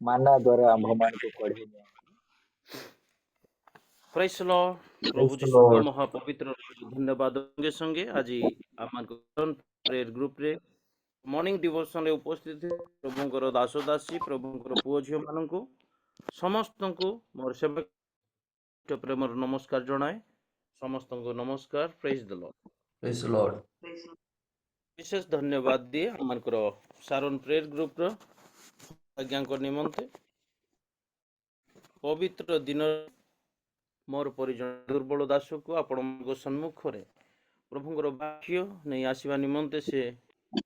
ମାନା ଦ୍ଵାରା ଆମ୍ଭମାନଙ୍କୁ କଢେଇ ନିଅନ୍ତି। ପ୍ରେଜ୍ ଦ ଲର୍ଡ। Praise ପ୍ରଭୁ the ଯୀଶୁଙ୍କ Lord. ମହାପବିତ୍ର ଧନ୍ୟବାଦ ସଙ୍ଗେ ସଙ୍ଗେ ଆଜି ଆମମାନଙ୍କ ପ୍ରେୟର ଗ୍ରୁପରେ ମର୍ଣ୍ଣିଂ ଡିଭୋସନରେ ଉପସ୍ଥିତ ପ୍ରଭୁଙ୍କର ଦାସ ଦାସୀ ପ୍ରଭୁଙ୍କର ପୁଅ ଝିଅ ମାନଙ୍କୁ ସମସ୍ତଙ୍କୁ ମୋର ସେବା ପ୍ରେମର ନମସ୍କାର ଜଣାଏ। ସମସ୍ତଙ୍କୁ ନମସ୍କାର। ପ୍ରେଜ୍ ଦ ଲର୍ଡ। Praise the Lord. ବିଶେଷ ଧନ୍ୟବାଦ ଦିଏ ଆମଙ୍କର ସାରନ ପ୍ରେୟର ଗ୍ରୁପର ଆଜ୍ଞାଙ୍କ ନିମନ୍ତେ ପବିତ୍ର ଦିନ ମୋର ପରିଜନ ଦୁର୍ବଳ ଦାସକୁ ଆପଣଙ୍କ ସମ୍ମୁଖରେ ପ୍ରଭୁଙ୍କର ବାକ୍ୟ ନେଇ ଆସିବା ନିମନ୍ତେ ସେ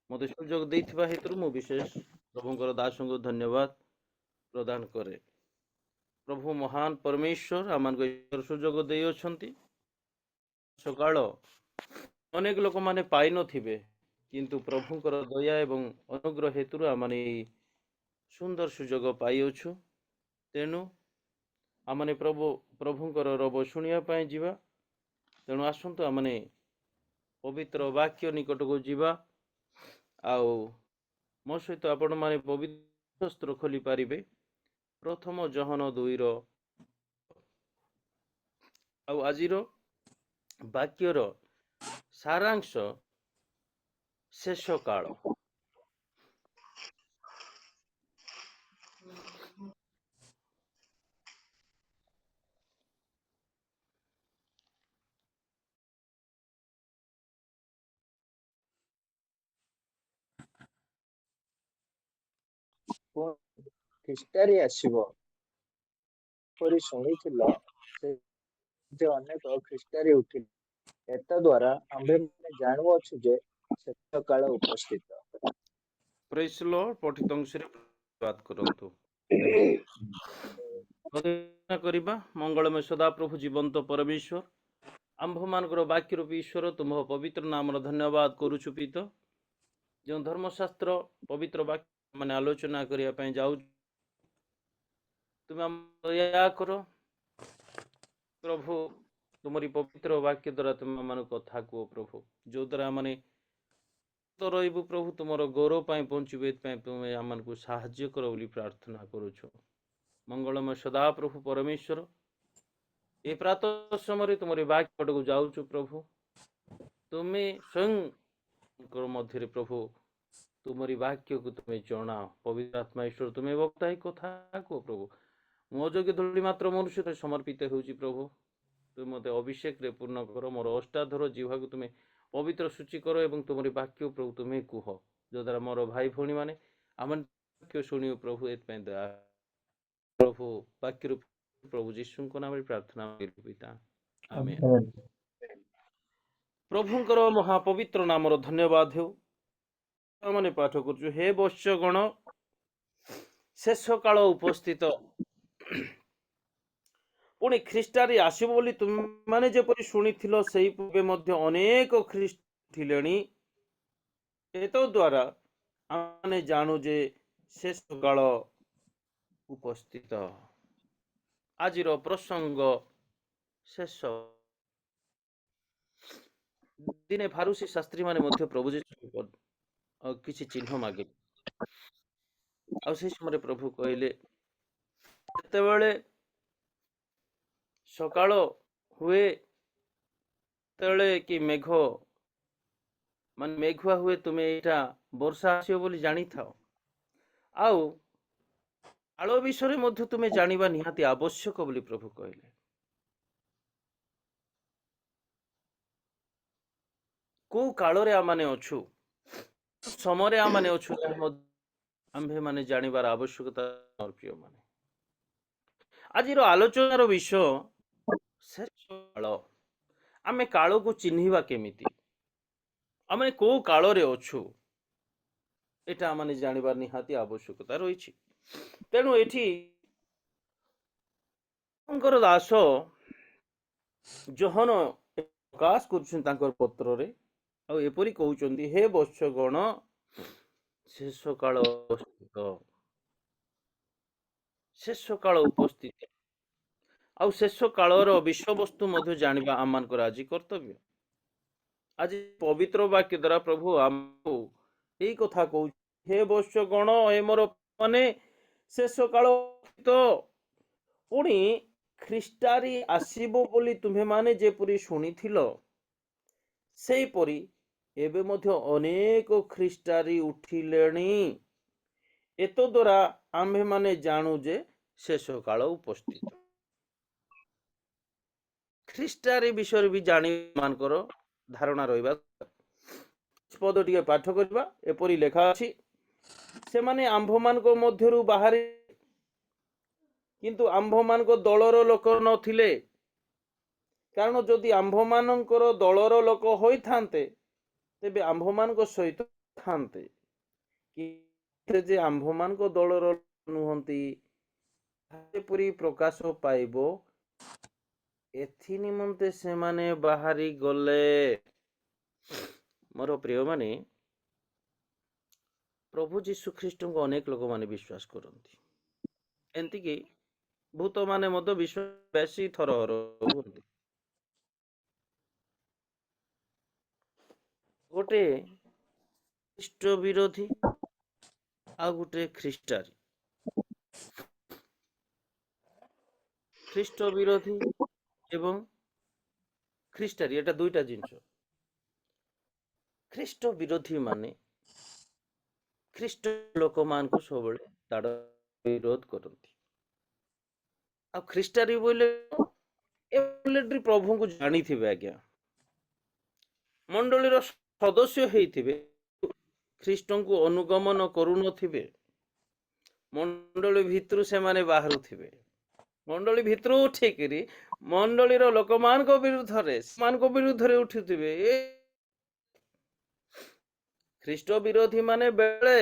ମୋତେ ସୁଯୋଗ ଦେଇଥିବା ହେତୁରୁ ମୁଁ ବିଶେଷ ପ୍ରଭୁଙ୍କର ଦାସଙ୍କୁ ଧନ୍ୟବାଦ ପ୍ରଦାନ କରେ। ପ୍ରଭୁ ମହାନ ପରମେଶ୍ୱର ଆମମାନଙ୍କୁ ସୁଯୋଗ ଦେଇଅଛନ୍ତି। ସକାଳ ଅନେକ ଲୋକମାନେ ପାଇନଥିବେ, କିନ୍ତୁ ପ୍ରଭୁଙ୍କର ଦୟା ଏବଂ ଅନୁଗ୍ରହ ହେତୁରୁ ଆମେ ଏହି ସୁନ୍ଦର ସୁଯୋଗ ପାଇଅଛୁ। ତେଣୁ ଆମେ ପ୍ରଭୁଙ୍କର ରବ ଶୁଣିବା ପାଇଁ ଯିବା। ତେଣୁ ଆସନ୍ତୁ ଆମେ ପବିତ୍ର ବାକ୍ୟ ନିକଟକୁ ଯିବା। ଆଉ ମୋ ସହିତ ଆପଣମାନେ ପବିତ୍ର ଶାସ୍ତ୍ର ଖୋଲି ପାରିବେ ପ୍ରଥମ ଜହନ 2ର ଆଉ ଆଜିର ବାକ୍ୟର ସାରାଂଶ ଶେଷ କାଳ। ଖ୍ରୀଷ୍ଟାରେ ଆସିବ ପରି ଶୁଣିଥିଲ, ସେ ଯେ ଅନେକ ଖ୍ରୀଷ୍ଟାରେ ଉଠିଲେ। ଏତଦ୍ୱାରା ଆମ୍ଭେମାନେ ଜାଣୁଅଛୁ ଯେ ଶେଷ କାଳ ଉପସ୍ଥିତ। ପ୍ରେଜ୍ ଦ ଲର୍ଡ। ପଠିତ ଅଂଶରେ ବାତ କରନ୍ତୁ। କରିବା ମଙ୍ଗଳମୟ ସଦାପ୍ରଭୁ ଜୀବନ୍ତ ପରମେଶ୍ୱର, ଆମ୍ଭମାନଙ୍କର ବାକ୍ୟ ରୂପୀ ଈଶ୍ୱର, ତୁମ ପବିତ୍ର ନାମର ଧନ୍ୟବାଦ କରୁଛୁ ପିତ। ଯେଉଁ ଧର୍ମଶାସ୍ତ୍ର ପବିତ୍ର ବାକ୍ୟ ମାନେ ଆଲୋଚନା କରିବା ପାଇଁ ଯାଉଛୁ, ତୁମେ ଦୟା କର ପ୍ରଭୁ। ତୁମରି ପବିତ୍ର ବାକ୍ୟ ଦ୍ୱାରା ତୁମେ ମାନଙ୍କୁ କଥା କୁହ ପ୍ରଭୁ, ଯୋଉ ଦ୍ୱାରା ଆମେ ରହିବୁ ପ୍ରଭୁ, ତୁମର ଗୌରବ ପାଇଁ ବଞ୍ଚିବୁ। ଏଥିପାଇଁ ତୁମେ ଆମମାନଙ୍କୁ ସାହାଯ୍ୟ କର ବୋଲି ପ୍ରାର୍ଥନା କରୁଛୁ। ମଙ୍ଗଳମୟ ସଦାପ୍ରଭୁ ପରମେଶ୍ୱର, ଏ ପ୍ରାତଃ ସମୟରେ ତୁମରି ବାକ୍ୟକୁ ଯାଉଛୁ ପ୍ରଭୁ। ତୁମେ ସ୍ୱୟଂ ମଧ୍ୟରେ ପ୍ରଭୁ ତୁମରି ବାକ୍ୟକୁ ତୁମେ ଜଣାଅ। ପବିତ୍ର ଆତ୍ମା ଈଶ୍ୱର, ତୁମେ ବକ୍ତା ଏହି କଥା କୁହ ପ୍ରଭୁ। ମୁଁ ଅଯୋଗ୍ୟ ଧୂଳି ମାତ୍ର ମନୁଷ୍ୟ ସମର୍ପିତ ହେଉଛି ପ୍ରଭୁ। ତୁମେ ମୋତେ ଅଭିଷେକରେ ପୂର୍ଣ୍ଣ କର। ମୋର ଅଷ୍ଟାଧର ଜିହ୍ବାକୁ ତୁମେ ପବିତ୍ର ସୂଚି କର ଏବଂ ତୁମରି ବାକ୍ୟ ପ୍ରଭୁ ତୁମେ କୁହ, ଯଦ୍ୱାରା ମୋର ଭାଇ ଭଉଣୀମାନେ ଆମ ବାକ୍ୟ ଶୁଣିବ ପ୍ରଭୁ। ଏଥିପାଇଁ ଦୟା ପ୍ରଭୁ ବାକ୍ୟରୁ ପ୍ରଭୁ ଯୀଶୁଙ୍କ ନାମରେ ପ୍ରାର୍ଥନା ପିତା, ଆମେନ୍। ପ୍ରଭୁଙ୍କର ମହାପବିତ୍ର ନାମର ଧନ୍ୟବାଦ ହେଉ। ମାନେ ପାଠ କରୁଛୁ, ହେ ବୈଶ୍ୟଗଣ, ଶେଷ କାଳ ଉପସ୍ଥିତ, ପୁଣି ଖ୍ରୀଷ୍ଟାରେ ଆସିବ ବୋଲି ତୁମେମାନେ ଯେପରି ଶୁଣିଥିଲ, ସେହି ପୂର୍ବେ ମଧ୍ୟ ଅନେକ ଖ୍ରୀଷ୍ଟ ଥିଲେଣି। ଏତଦ୍ୱାରା ଆମେ ଜାଣୁ ଯେ ଶେଷ କାଳ ଉପସ୍ଥିତ। ଆଜିର ପ୍ରସଙ୍ଗ ଶେଷ। ଦିନେ ଫାରୁସୀ ଶାସ୍ତ୍ରୀ ମାନେ ମଧ୍ୟ ପ୍ରଭୁ ଯୀଶୁଙ୍କୁ କିଛି ଚିହ୍ନ ମାଗିଲେ। ଆଉ ସେହି ସମୟରେ ପ୍ରଭୁ କହିଲେ, ଯେତେବେଳେ ସକାଳ ହୁଏ, ଯେତେବେଳେ କି ମେଘୁଆ ହୁଏ, ତୁମେ ଏଇଟା ବର୍ଷା ଆସିବ ବୋଲି ଜାଣିଥାଅ। ଆଉ କାଳ ବିଷୟରେ ମଧ୍ୟ ତୁମେ ଜାଣିବା ନିହାତି ଆବଶ୍ୟକ ବୋଲି ପ୍ରଭୁ କହିଲେ। କୋଉ କାଳରେ ଆମେ ଅଛୁ, ସମୟରେ ଆମେ ଅଛୁ, ଆମ୍ଭେମାନେ ଜାଣିବାର ଆବଶ୍ୟକତା। ପ୍ରିୟ ମାନେ, ଆଜିର ଆଲୋଚନାର ବିଷୟ ଶେଷ କାଳ। ଆମେ କାଳକୁ ଚିହ୍ନିବା କେମିତି, ଆମେ କୋଉ କାଳରେ ଅଛୁ, ଏଟା ଆମେ ଜାଣିବାର ନିହାତି ଆବଶ୍ୟକତା ରହିଛି। ତେଣୁ ଏଠି ଦାସ ଯୋହନ ପ୍ରକାଶ କରୁଛନ୍ତି ତାଙ୍କର ପତ୍ରରେ, ଆଉ ଏପରି କହୁଛନ୍ତି, ହେ ବତ୍ସଗଣ, ଶେଷ କାଳ ଉପସ୍ଥିତ, ଶେଷ କାଳ ଉପସ୍ଥିତ। ଆଉ ଶେଷ କାଳର ବିଷୟବସ୍ତୁ ମଧ୍ୟ ଜାଣିବା ଆମମାନଙ୍କର ଆଜି କର୍ତ୍ତବ୍ୟ। ଆଜି ପବିତ୍ର ବାକ୍ୟ ଦ୍ୱାରା ପ୍ରଭୁ ଆମକୁ ଏଇ କଥା କହୁଛି, ହେ ବୈଶ୍ୟଗଣ, ହେ ମୋର ମାନେ ଶେଷ କାଳ ତ ପୁଣି ଖ୍ରୀଷ୍ଟାରୀ ଆସିବ ବୋଲି ତୁମ୍ଭେମାନେ ଯେପରି ଶୁଣିଥିଲ, ସେହିପରି ଏବେ ମଧ୍ୟ ଅନେକ ଖ୍ରୀଷ୍ଟାରୀ ଉଠିଲେଣି। ଏତଦ୍ୱାରା ଆମ୍ଭେମାନେ ଜାଣୁ ଯେ ଶେଷ କାଳ ଉପସ୍ଥିତ। ଖ୍ରୀଷ୍ଟାରୀ ବିଷୟରେ ବି ଜାଣିମାନଙ୍କର ଧାରଣା ରହିବା। ପଦ ଟିକେ ପାଠ କରିବା। ଏପରି ଲେଖା ଅଛି, ସେମାନେ ଆମ୍ଭମାନଙ୍କ ମଧ୍ୟରୁ ବାହାରି, କିନ୍ତୁ ଆମ୍ଭମାନଙ୍କ ଦଳର ଲୋକ ନଥିଲେ। କାରଣ ଯଦି ଆମ୍ଭମାନଙ୍କର ଦଳର ଲୋକ ହୋଇଥାନ୍ତେ, ତେବେ ଆମ୍ଭମାନଙ୍କ ସହିତ ଥାନ୍ତେ। ଯେ ଆମ୍ଭମାନଙ୍କ ଦଳର ନୁହନ୍ତି, ଯେପରି ପ୍ରକାଶ ପାଇବ, ଏଥି ନିମନ୍ତେ ସେମାନେ ବାହାରି ଗଲେ। ମୋର ପ୍ରିୟମାନେ, ପ୍ରଭୁ ଯୀଶୁ ଖ୍ରୀଷ୍ଟଙ୍କୁ ଅନେକ ଲୋକମାନେ ବିଶ୍ୱାସ କରନ୍ତି। ଏମିତିକି ଭୂତମାନେ ମଧ୍ୟ ବିଶ୍ୱାସ ବେଶୀ ଥର ହୁଅନ୍ତି। ଗୋଟେ ଖ୍ରୀଷ୍ଟ ବିରୋଧୀ ଆଉ ଗୋଟେ ଖ୍ରୀଷ୍ଟାରୀ। ଖ୍ରୀଷ୍ଟ ବିରୋଧୀ ଏବଂ ଖ୍ରୀଷ୍ଟାରୀ, ଏଟା ଦୁଇଟା ଜିନିଷ। ଖ୍ରୀଷ୍ଟ ବିରୋଧୀ ମାନେ ଖ୍ରୀଷ୍ଟ ଲୋକମାନଙ୍କୁ ସବୁବେଳେ ତାର ବିରୋଧ କରନ୍ତି। ଆଉ ଖ୍ରୀଷ୍ଟାରୀ ବୋଇଲେ ଅଲରେଡି ପ୍ରଭୁଙ୍କୁ ଜାଣିଥିବେ, ଆଜ୍ଞା, ମଣ୍ଡଳୀର ସଦସ୍ୟ ହେଇଥିବେ, ଖ୍ରୀଷ୍ଟଙ୍କୁ ଅନୁଗମନ କରୁନଥିବେ, ମଣ୍ଡଳୀ ଭିତରୁ ସେମାନେ ବାହାରୁଥିବେ, ମଣ୍ଡଳୀ ଭିତରୁ ଉଠିକିରି ମଣ୍ଡଳୀର ଲୋକମାନଙ୍କ ବିରୁଦ୍ଧରେ, ସେମାନଙ୍କ ବିରୁଦ୍ଧରେ ଉଠୁଥିବେ। ଖ୍ରୀଷ୍ଟ ବିରୋଧୀ ମାନେ ବେଳେ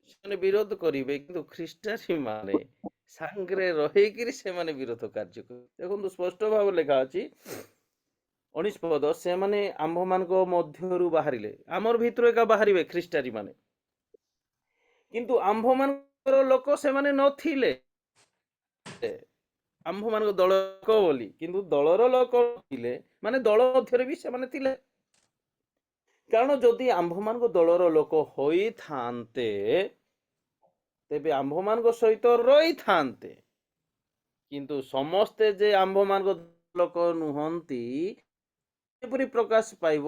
ସେମାନେ ବିରୋଧ କରିବେ, କିନ୍ତୁ ଖ୍ରୀଷ୍ଟାରୀ ମାନେ ସାଙ୍ଗରେ ରହିକିରି ସେମାନେ ବିରୋଧ କାର୍ଯ୍ୟ କରିବେ। ଦେଖନ୍ତୁ, ସ୍ପଷ୍ଟ ଭାବରେ ଲେଖା ଅଛି 19 ପଦ, ସେମାନେ ଆମ୍ଭମାନଙ୍କ ମଧ୍ୟରୁ ବାହାରିଲେ। ଆମର ଭିତରୁ ଏକା ବାହାରିବେ ଖ୍ରୀଷ୍ଟାରୀ ମାନେ, କିନ୍ତୁ ଆମ୍ଭମାନଙ୍କର ଲୋକ ସେମାନେ ନଥିଲେ। ଆମ୍ଭମାନଙ୍କ ଦଳ ଲୋକ ବୋଲି, କିନ୍ତୁ ଦଳର ଲୋକ ଥିଲେ, ମାନେ ଦଳ ମଧ୍ୟରେ ବି ସେମାନେ ଥିଲେ। କାରଣ ଯଦି ଆମ୍ଭମାନଙ୍କ ଦଳର ଲୋକ ହୋଇଥାନ୍ତେ, ତେବେ ଆମ୍ଭମାନଙ୍କ ସହିତ ରହିଥାନ୍ତେ। କିନ୍ତୁ ସମସ୍ତେ ଯେ ଆମ୍ଭମାନଙ୍କ ଲୋକ ନୁହନ୍ତି, ଯେପରି ପ୍ରକାଶ ପାଇବ,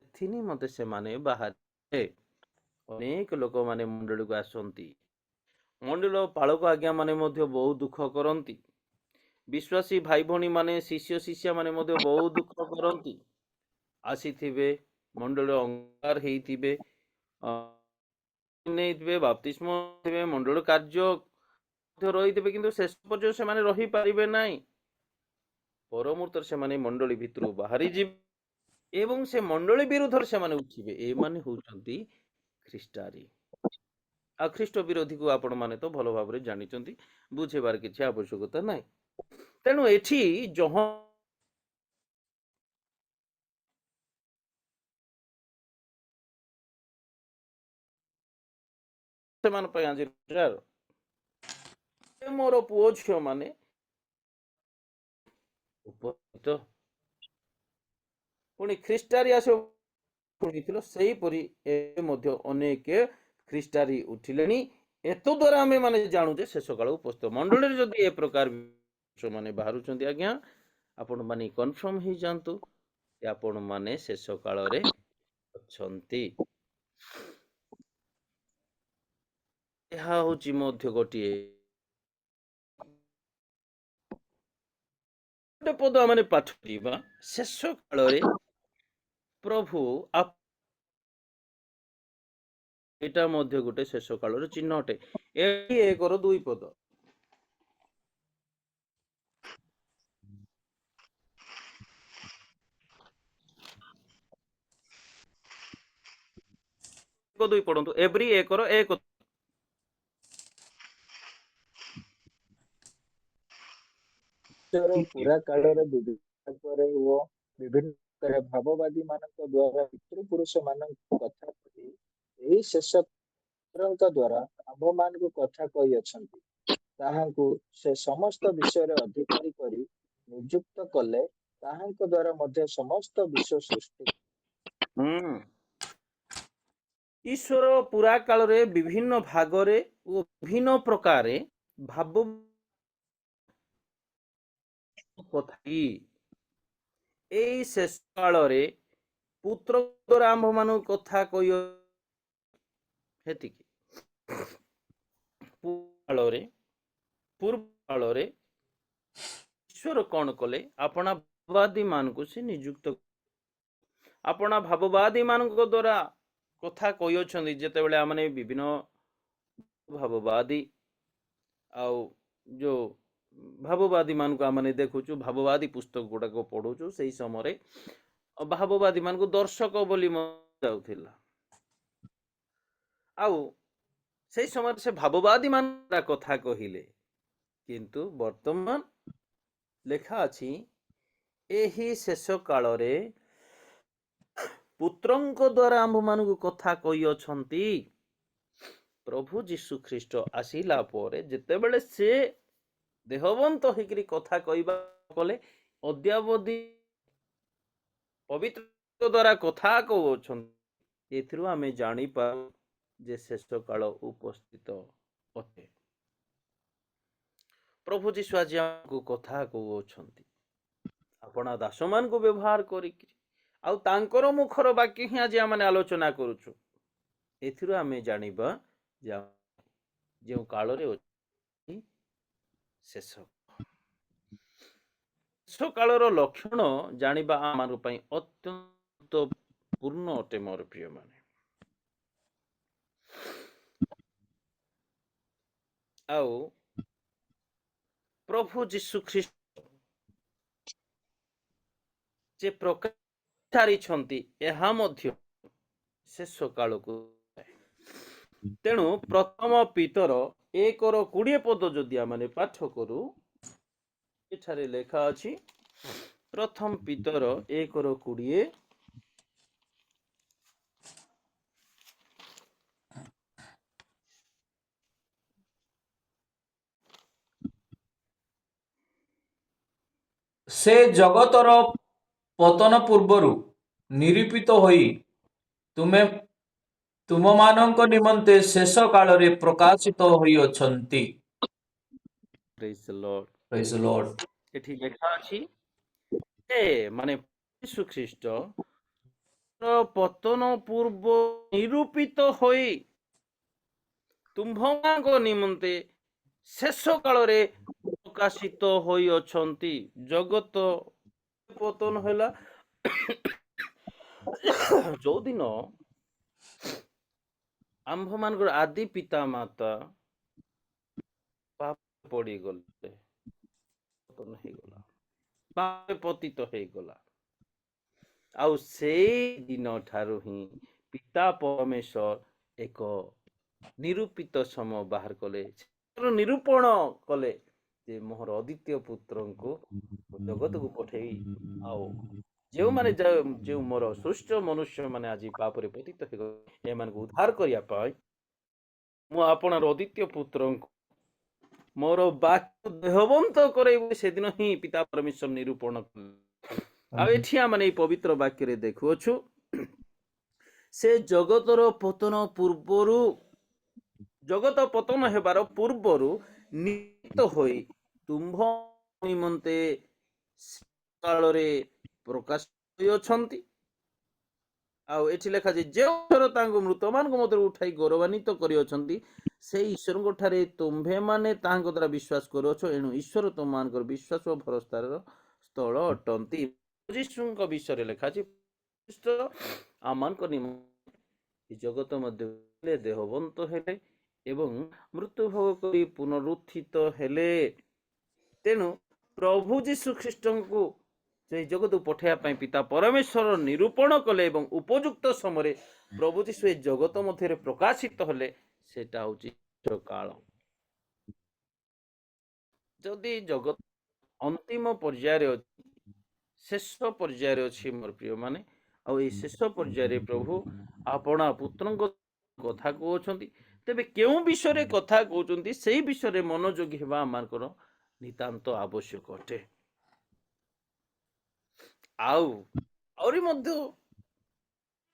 ଏଥିନି ମତେ ସେମାନେ ବାହାରେ। ଅନେକ ଲୋକମାନେ ମଣ୍ଡଳୀକୁ ଆସନ୍ତି। ମଣ୍ଡଳୀର ପାଳକ ଆଜ୍ଞା ମାନେ ମଧ୍ୟ ବହୁତ ଦୁଃଖ କରନ୍ତି। ବିଶ୍ୱାସୀ ଭାଇ ଭଉଣୀ ମାନେ, ଶିଷ୍ୟ ଶିଷ୍ୟା ମାନେ ମଧ୍ୟ ବହୁତ ଦୁଃଖ କରନ୍ତି। ଆସିଥିବେ, ମଣ୍ଡଳୀର ଅଙ୍ଗୀକାର ହେଇଥିବେ, ନେଇଥିବେ, ବାପ୍ତିସ୍ମ ଥିବେ, ମଣ୍ଡଳ କାର୍ଯ୍ୟ ରହିଥିବେ, କିନ୍ତୁ ଶେଷ ପର୍ଯ୍ୟନ୍ତ ସେମାନେ ରହିପାରିବେ ନାହିଁ। ପରମୁହୂର୍ତ୍ତରେ ସେମାନେ ମଣ୍ଡଳୀ ଭିତରୁ ବାହାରି ଯିବେ ଏବଂ ସେ ମଣ୍ଡଳୀ ବିରୁଦ୍ଧରେ ସେମାନେ ଉଠିବେ। ଏମାନେ ହଉଛନ୍ତି ଖ୍ରୀଷ୍ଟାରୀ। ଆଉ ଖ୍ରୀଷ୍ଟ ବିରୋଧୀକୁ ଆପଣ ମାନେ ତ ଭଲ ଭାବରେ ଜାଣିଛନ୍ତି, ବୁଝେଇବାର କିଛି ଆବଶ୍ୟକତା ନାହିଁ। ତେଣୁ ଏଠି ସେମାନଙ୍କ ପାଇଁ ଆଜି ମୋର ପୁଅ ଝିଅ ମାନେ ଉପସ୍ଥିତ, ପୁଣି ଖ୍ରୀଷ୍ଟାରୀ ଆସିବ ଶୁଣିଥିଲ, ସେହିପରି ଏବେ ମଧ୍ୟ ଅନେକ ଖ୍ରୀଷ୍ଟାରୀ ଉଠିଲେଣି। ଏତଦ୍ୱାରା ଆମେ ମାନେ ଜାଣୁ ଯେ ଶେଷ କାଳ ଉପସ୍ଥିତ। ମଣ୍ଡଳୀରେ ଯଦି ଏ ପ୍ରକାର ମାନେ ବାହାରୁଛନ୍ତି, ଆଜ୍ଞା, ଆପଣ ମାନେ କନଫର୍ମ ହେଇଯାଆନ୍ତୁ ଯେ ଆପଣ ମାନେ ଶେଷ କାଳରେ ଅଛନ୍ତି। ଏହା ହଉଛି ମଧ୍ୟ ଗୋଟିଏ ପଦ ଆମେ ପାଠ କରିବା, ଶେଷ କାଳରେ ପ୍ରଭୁ। ଏଇଟା ମଧ୍ୟ ଗୋଟେ ଶେଷ କାଳର ଚିହ୍ନ ଅଟେ। 1:2 ପଦ, ପଢନ୍ତୁ। ଏଭ୍ରି 1:1। ପୁରା କାଳରେ ବିଭିନ୍ନ ଓ ବିଭିନ୍ନ ଭାବବାଦୀ ମାନଙ୍କ ଦ୍ୱାରା ପିତୃପୁରୁଷ ମାନଙ୍କ କଥା କହି ଏହି ଶେଷ ଦ୍ୱାରା ଆମ୍ଭମାନଙ୍କୁ କଥା କହିଅଛନ୍ତି। ତାହାଙ୍କୁ ସେ ସମସ୍ତ ବିଷୟରେ ଅଧିକାରୀ କରି ନିଯୁକ୍ତ କଲେ। ତାହାଙ୍କ ଦ୍ୱାରା ମଧ୍ୟ ସମସ୍ତ ବିଶ୍ୱ ସୃଷ୍ଟି। ଈଶ୍ୱର ପୁରା କାଳରେ ବିଭିନ୍ନ ଭାଗରେ ଓ ବିଭିନ୍ନ ପ୍ରକାରେ ଭାବ କଥା ଏଇ ଶେଷ କାଳରେ ପୁତ୍ର ଦ୍ୱାରା ଆମ୍ଭମାନଙ୍କୁ କଥା କହି ହେତିକି କାଳରେ ପୂର୍ବ କାଳରେ ଈଶ୍ୱର କଣ କଲେ ଆପଣା ଭାବବାଦୀ ମାନଙ୍କୁ ସେ ନିଯୁକ୍ତ ଆପଣା ଭାବବାଦୀ ମାନଙ୍କ ଦ୍ୱାରା କଥା କହିଅଛନ୍ତି ଯେତେବେଳେ ଆମେ ବିଭିନ୍ନ ଭାବବାଦୀ ଆଉ ଯୋଉ ଭାବବାଦୀ ମାନଙ୍କୁ ଆମେ ଦେଖୁଛୁ ଭାବବାଦୀ ପୁସ୍ତକ ଗୁଡାକ ପଢୁଛୁ ସେଇ ସମୟରେ ଭାବବାଦୀ ମାନଙ୍କୁ ଦର୍ଶକ ବୋଲି ଯାଉଥିଲା ଆଉ ସେଇ ସମୟରେ ସେ ଭାବବାଦୀ ମାନ କଥା କହିଲେ କିନ୍ତୁ ବର୍ତ୍ତମାନ ଲେଖା ଅଛି ଏହି ଶେଷ କାଳରେ ପୁତ୍ରଙ୍କ ଦ୍ୱାରା ଆମ୍ଭମାନଙ୍କୁ କଥା କହିଅଛନ୍ତି ପ୍ରଭୁ ଯୀଶୁ ଖ୍ରୀଷ୍ଟ ଆସିଲା ପରେ ଯେତେବେଳେ ସେ ଦେହବନ୍ତ ହେଇକରି କଥା କହିବା କଲେ ଅଦ୍ୟାବଧି ପବିତ୍ର ଦ୍ୱାରା କଥା କହୁଅଛନ୍ତି ଏଥିରୁ ଆମେ ଜାଣିପାରୁ ଯେ ଶେଷ କାଳ ଉପସ୍ଥିତ ଅଟେ ପ୍ରଭୁ ଯୀଶୁ ଆଜି ଆମକୁ କଥା କହୁଅଛନ୍ତି ଆପଣା ଦାସମାନଙ୍କୁ ବ୍ୟବହାର କରିକି ଆଉ ତାଙ୍କର ମୁଖର ବାକ୍ୟ ହିଁ ଆଜି ଆମେ ଆଲୋଚନା କରୁଛୁ ଏଥିରୁ ଆମେ ଜାଣିବା ଯେ ଯେଉଁ କାଳରେ ଅଛି ଶେଷ କାଳର ଲକ୍ଷଣ ଜାଣିବା ଆମ ପାଇଁ ଅତ୍ୟନ୍ତ ପୂର୍ଣ୍ଣ ଅଟେ ମୋର ପ୍ରିୟ ମାନେ ଆଉ ପ୍ରଭୁ ଯୀଶୁ ଖ୍ରୀଷ୍ଟ ଯେ ପ୍ରକାଶ ସାରିଛନ୍ତି ଏହା ମଧ୍ୟ ଶେଷ କାଳକୁ ତେଣୁ ପ୍ରଥମ ପିତର 1:20 ପଦ ଯଦି ଆମେ ପାଠ କରୁ ଏଠାରେ ଲେଖା ଅଛି ପ୍ରଥମ ପିତର 1:20 ସେ ଜଗତର ପତନ ପୂର୍ବରୁ ନିରୂପିତ ହୋଇ ତୁମମାନଙ୍କ ନିମନ୍ତେ ଶେଷ କାଳରେ ପ୍ରକାଶିତ ହୋଇଅଛନ୍ତି। ପ୍ରେଜ୍ ଦ ଲର୍ଡ। ପ୍ରେଜ୍ ଦ ଲର୍ଡ। ଏଠି ଲେଖା ଅଛି ମାନେ ଯୀଶୁ ଖ୍ରୀଷ୍ଟ ପତନ ପୂର୍ବ ନିରୂପିତ ହୋଇ ତୁମ୍ଭମାନଙ୍କ ନିମନ୍ତେ ଶେଷ କାଳରେ ପ୍ରକାଶିତ ହୋଇଅଛନ୍ତି। ଜଗତ ପତନ ହେଲା ଯୋଉଦିନ ଆମ୍ଭମାନଙ୍କର ଆଦି ପିତା ମାତା ପାପ ପଡ଼ିଗଲେ ପତନ ହେଇଗଲା ପାପ ପତିତ ହେଇଗଲା ଆଉ ସେଇ ଦିନ ଠାରୁ ହିଁ ପିତା ପରମେଶ୍ୱର ଏକ ନିରୂପିତ ସମୟ ବାହାର କଲେ ନିରୂପଣ କଲେ ଯେ ମୋର ଅଦ୍ୱିତୀୟ ପୁତ୍ରଙ୍କୁ ଜଗତକୁ ପଠେଇ ଆଉ ଯେଉଁମାନେ ଯେଉଁ ମୋର ସୃଷ୍ଟ ମନୁଷ୍ୟ ମାନେ ଆଜି ପାପରେ ପତିତ ହେଇଗଲେ ଏମାନଙ୍କୁ ଉଦ୍ଧାର କରିବା ପାଇଁ ମୁଁ ଆପଣର ଅଦ୍ୱିତୀୟ ପୁତ୍ରଙ୍କୁ ମୋର ବାକ୍ୟ ଦେହବନ୍ତ କରେଇବି ସେଦିନ ହିଁ ପିତା ପରମେଶ୍ୱର ନିରୂପଣ କଲେ। ଆଉ ଏଠି ଆମେ ଏଇ ପବିତ୍ର ବାକ୍ୟରେ ଦେଖୁଅଛୁ ସେ ଜଗତର ପତନ ପୂର୍ବରୁ ଜଗତ ପତନ ହେବାର ପୂର୍ବରୁ ନିହିତ ହୋଇ ତୁମ୍ଭ ନିମନ୍ତେ କାଳରେ ପ୍ରକାଶ ହୋଇଅଛନ୍ତି। ଆଉ ଏଠି ଲେଖା ଯେ ଯେଉଁ ତାଙ୍କୁ ମୃତମାନଙ୍କ ମଧ୍ୟରୁ ଉଠାଇ ଗୌରବାନ୍ୱିତ କରିଅଛନ୍ତି ସେଇ ଈଶ୍ୱରଙ୍କ ଠାରେ ତୁମ୍ଭେମାନେ ତାହାଙ୍କ ଦ୍ୱାରା ବିଶ୍ୱାସ କରୁଅଛ ଏଣୁ ଈଶ୍ୱର ତୁମମାନଙ୍କର ବିଶ୍ୱାସ ଓ ଭରସାର ସ୍ଥଳ ଅଟନ୍ତି। ଯୀଶୁଙ୍କ ବିଷୟରେ ଲେଖା ଅଛି ଆମମାନଙ୍କ ନିମନ୍ତେ ଜଗତ ମଧ୍ୟ ଦେହବନ୍ତ ହେଲେ ଏବଂ ମୃତ୍ୟୁଭୋଗ କରି ପୁନରୁତ୍ଥିତ ହେଲେ। ତେଣୁ ପ୍ରଭୁ ଯୀଶୁ ଖ୍ରୀଷ୍ଟଙ୍କୁ ସେଇ ଜଗତକୁ ପଠାଇବା ପାଇଁ ପିତା ପରମେଶ୍ୱର ନିରୂପଣ କଲେ ଏବଂ ଉପଯୁକ୍ତ ସମୟରେ ପ୍ରଭୁ ଯୀଶୁ ଏ ଜଗତ ମଧ୍ୟରେ ପ୍ରକାଶିତ ହେଲେ ସେଟା ହଉଛି କାଳ। ଯଦି ଜଗତ ଅନ୍ତିମ ପର୍ଯ୍ୟାୟରେ ଅଛି ଶେଷ ପର୍ଯ୍ୟାୟରେ ଅଛି ମୋର ପ୍ରିୟ ମାନେ ଆଉ ଏଇ ଶେଷ ପର୍ଯ୍ୟାୟରେ ପ୍ରଭୁ ଆପଣା ପୁତ୍ରଙ୍କ କଥା କହୁଛନ୍ତି ତେବେ କେଉଁ ବିଷୟରେ କଥା କହୁଛନ୍ତି ସେଇ ବିଷୟରେ ମନୋଯୋଗୀ ହେବା ଆମଙ୍କର ନିତାନ୍ତ ଆବଶ୍ୟକ ଅଟେ। ଆହୁରି ମଧ୍ୟ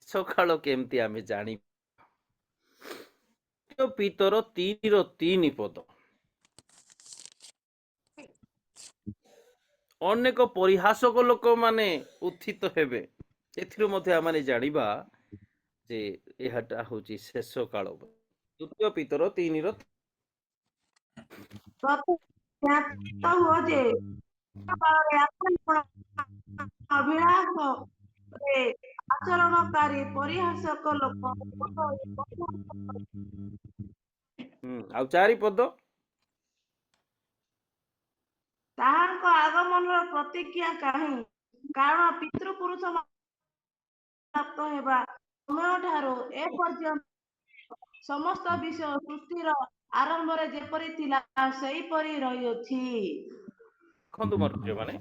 ସକାଳ କେମିତି ଆମେ ଜାଣିବା ପିତର 3:3 ପଦ। ଅନେକ ପରିହାସକ ଲୋକମାନେ ଉତ୍ଥିତ ହେବେ। ଏଥିରୁ ମଧ୍ୟ ଆମେ ଜାଣିବା ଯେ ଏହାଟା ହଉଛି ଶେଷ କାଳ। 2 ପିତର 3 ଜ୍ଞାତ ହୁଅ ଯେ କାଳରେ ଆପଣ ଅଭିଳାଷରେ ଆଚରଣକାରୀ ପରିହାସକ ଲୋକ ଆଉ 4 ପଦ। ତାହାଙ୍କ ଆଗମନର ପ୍ରତିଜ୍ଞା କାହିଁ? କାରଣ ପିତୃପୁରୁଷ ପ୍ରାପ୍ତ ହେବା ସମୟଠାରୁ ଏ ପର୍ଯ୍ୟନ୍ତ ସମସ୍ତ ବିଷୟ ସୃଷ୍ଟିର ଆରମ୍ଭରେ ଯେପରି ଥିଲା ସେହିପରି ରହିଅଛି। ଦେଖନ୍ତୁ ମୋର ପ୍ରିୟମାନେ,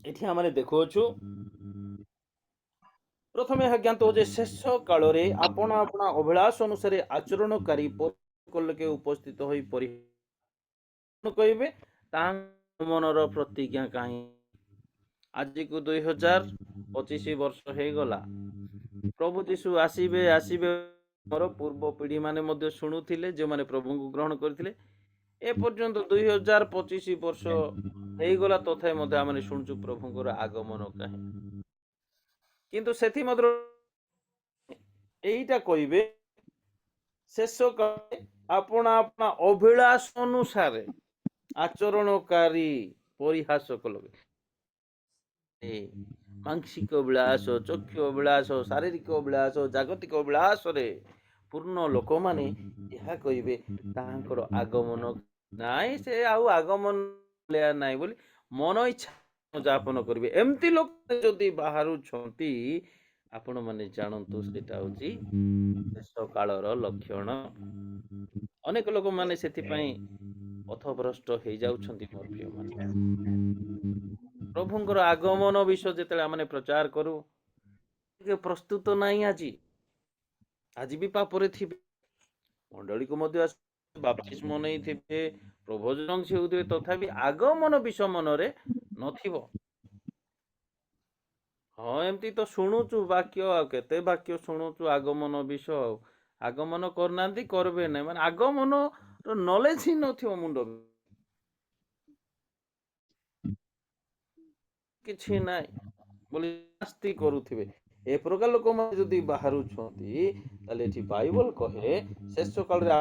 ଏଠି ଆମେ ଦେଖୁଅଛୁ ପ୍ରଥମେ ଏହା ଜ୍ଞାତ ଯେ ଶେଷ କାଳରେ ଆପଣ ଆପଣା ଅଭିଳାଷ ଅନୁସାରେ ଆଚରଣକାରୀ ଲୋକେ ଉପସ୍ଥିତ ହୋଇ କହିବେ ତାଙ୍କ ମନର ପ୍ରତିଜ୍ଞା କାହିଁ? ଆଜିକୁ 2025 ବର୍ଷ ହେଇଗଲା। ପ୍ରଭୁ ଯୀଶୁ ଆସିବେ ଆସିବେ ମୋର ପୂର୍ବ ପିଢି ମାନେ ମଧ୍ୟ ଶୁଣୁଥିଲେ, ଯେଉଁମାନେ ପ୍ରଭୁଙ୍କୁ ଗ୍ରହଣ କରିଥିଲେ। ଏପର୍ଯ୍ୟନ୍ତ 2025 ବର୍ଷ ହେଇଗଲା, ତଥାପି ମଧ୍ୟ ଆମେ ଶୁଣୁଛୁ ପ୍ରଭୁଙ୍କର ଆଗମନ କାହିଁ। କିନ୍ତୁ ସେଥିମଧ୍ୟରୁ ଏଇଟା କହିବେ ଶେଷ କାଳେ ଆପଣ ଆପଣା ଅଭିଳାଷ ଅନୁସାରେ ଆଚରଣକାରୀ ପରିହାସକ ଲୋକ, ମାଂସିକ ଅଭିଳାଷ, ଚକ୍ଷୁ ଅଭିଳାଷ, ଶାରୀରିକ ଅଭିଳାଷ, ଜାଗତିକ ଅଭିଳାଷରେ ପୂର୍ଣ୍ଣ ଲୋକମାନେ ଏହା କହିବେ ତାହାଙ୍କର ଆଗମନ ନାଇଁ, ସେ ଆଉ ଆଗମନ ନାହିଁ ବୋଲି ମନ ଇଚ୍ଛା ଯାପନ କରିବେ। ଏମିତି ଲୋକ ଯଦି ବାହାରୁଛନ୍ତି, ଆପଣ ମାନେ ଜାଣନ୍ତୁ ସେଟା ହଉଛି ଶେଷ କାଳର ଲକ୍ଷଣ। ଅନେକ ଲୋକମାନେ ସେଥିପାଇଁ ପଥଭ୍ରଷ୍ଟ ହେଇଯାଉଛନ୍ତି। ମୋର ପ୍ରିୟମାନେ, ପ୍ରଭୁଙ୍କର ଆଗମନ ବିଷୟ ଯେତେବେଳେ ଆମେ ପ୍ରଚାର କରୁ, ପ୍ରସ୍ତୁତ ନାହିଁ। ଆଜି ବି ପାପରେ ଥିବେ, ମଣ୍ଡଳୀକୁ ମଧ୍ୟ ବାପ୍ତିସ୍ମ ନେଇଥିବେ, ପ୍ରଭୋଜନ ହେଉଥିବେ, ତଥାପି ଆଗମନ ବିଷୟ ମନରେ ନଥିବ। ହଁ, ଏମିତି ତ ଶୁଣୁଛୁ ବାକ୍ୟ, ଆଉ କେତେ ବାକ୍ୟ ଶୁଣୁଛୁ ଆଗମନ ବିଷୟ, ଆଉ ଆଗମନ କରୁନାହାନ୍ତି, କରିବେ ନାହିଁ। ମାନେ ଆଗମନର ନଲେଜ ହିଁ ନଥିବ, ମୁଣ୍ଡ କିଛି ନାହିଁ ବୋଲି ଆସ୍ତି କରୁଥିବେ। ଏ ପ୍ରକାର ଲୋକମାନେ ଯଦି ବାହାରୁଛନ୍ତି, ତାହେଲେ ଏଠି ବାଇବଲ କହେ ଶେଷ କାଳରେ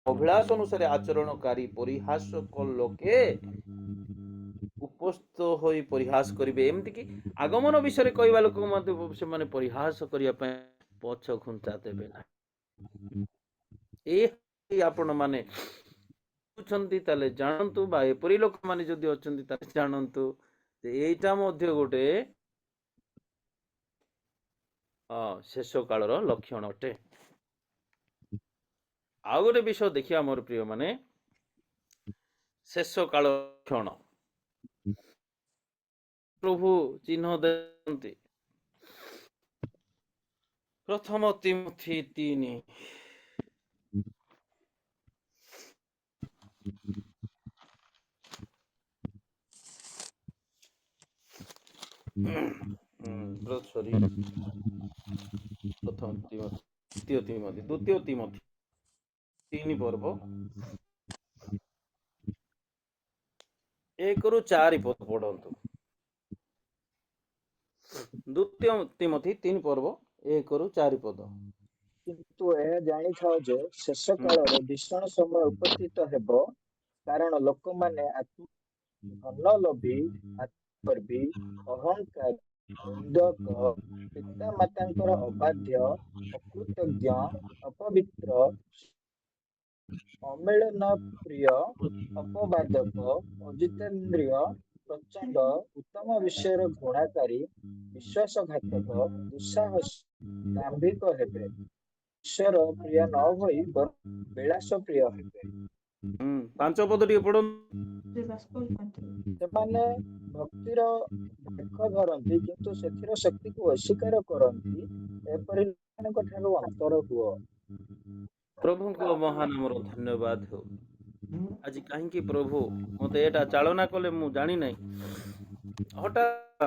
ଅଭିଳାଷ ଅନୁସାରେ ଆଚରଣକାରୀ ପରିହାସକ ଲୋକେ ଉପସ୍ଥିତ ହୋଇ ପରିହାସ କରିବେ। ଏମିତିକି ଆଗମନ ବିଷୟରେ କହିବା ଲୋକ ମଧ୍ୟ ସେମାନେ ପରିହାସ କରିବା ପାଇଁ ପଛ ଘୁଞ୍ଚା ଦେବେ ନାହିଁ। ଏ ଆପଣ ମାନେ ବୁଝୁଛନ୍ତି ତାହେଲେ ଜାଣନ୍ତୁ, ବା ଏପରି ଲୋକମାନେ ଯଦି ଅଛନ୍ତି ତାହେଲେ ଜାଣନ୍ତୁ ଯେ ଏଇଟା ମଧ୍ୟ ଗୋଟେ ଶେଷ କାଳର ଲକ୍ଷଣ ଅଟେ। ଆଉ ଗୋଟେ ବିଷୟ ଦେଖିବା ମୋର ପ୍ରିୟ ମାନେ, ଶେଷ କାଳ ଲକ୍ଷଣ ପ୍ରଭୁ ଚିହ୍ନ ଦେନ୍ତି। ପ୍ରଥମ ତିମୋଥୀ 3 ଦ୍ୱିତୀୟ ତିମୋଥୀ 3 ପର୍ବ 1ରୁ 4 ପଦ ପଢନ୍ତୁ। ଦ୍ୱିତୀୟ ତିମୋଥୀ 3 ପର୍ବ 1ରୁ 4 ପଦ। କିନ୍ତୁ ଏହା ଜାଣିଥାଅ ଯେ ଶେଷ କାଳରେ ଭୀଷଣ ସମୟ ଉପସ୍ଥିତ ହେବ, କାରଣ ଲୋକମାନେ ଧନଲୋଭୀ, ଆତ୍ମଗର୍ଭୀ, ଅହଙ୍କାରୀ, ନିନ୍ଦକ, ପିତାମାତାଙ୍କର ଅବାଧ୍ୟ, ଅକୃତଜ୍ଞ, ଅପବିତ୍ର, ଅମିଳନ ପ୍ରିୟ, ଅପବାଦକ, ଅଜିତେନ୍ଦ୍ରିୟ, ପ୍ରଚଣ୍ଡ, ଉତ୍ତମ ବିଷୟର ଘୃଣାକାରୀ, ବିଶ୍ୱାସଘାତକ, ଦୁଃସାହସୀ, ଦାମ୍ଭିକ ହେବେ, ଈଶ୍ୱର ପ୍ରିୟ ନ ହୋଇ ବିଳାସ ପ୍ରିୟ ହେବେ। 5 ପଦ ଟିକେ ପଢନ୍ତୁ। ସେମାନେ ଭକ୍ତିର ଦେଖ ଧରନ୍ତି, କିନ୍ତୁ ସେଥିର ଶକ୍ତିକୁ ଅସ୍ୱୀକାର କରନ୍ତି। ଏପରି ଲୋକମାନଙ୍କ ଠାରୁ ଅନ୍ତର ହୁଅ। ପ୍ରଭୁଙ୍କ ମହାନ ନାମର ଧନ୍ୟବାଦ ହଉ। ଆଜି କାହିଁକି ପ୍ରଭୁ ମତେ ଏଟା ଚାଳନା କଲେ ମୁଁ ଜାଣି ନାହିଁ। ହଠାତ୍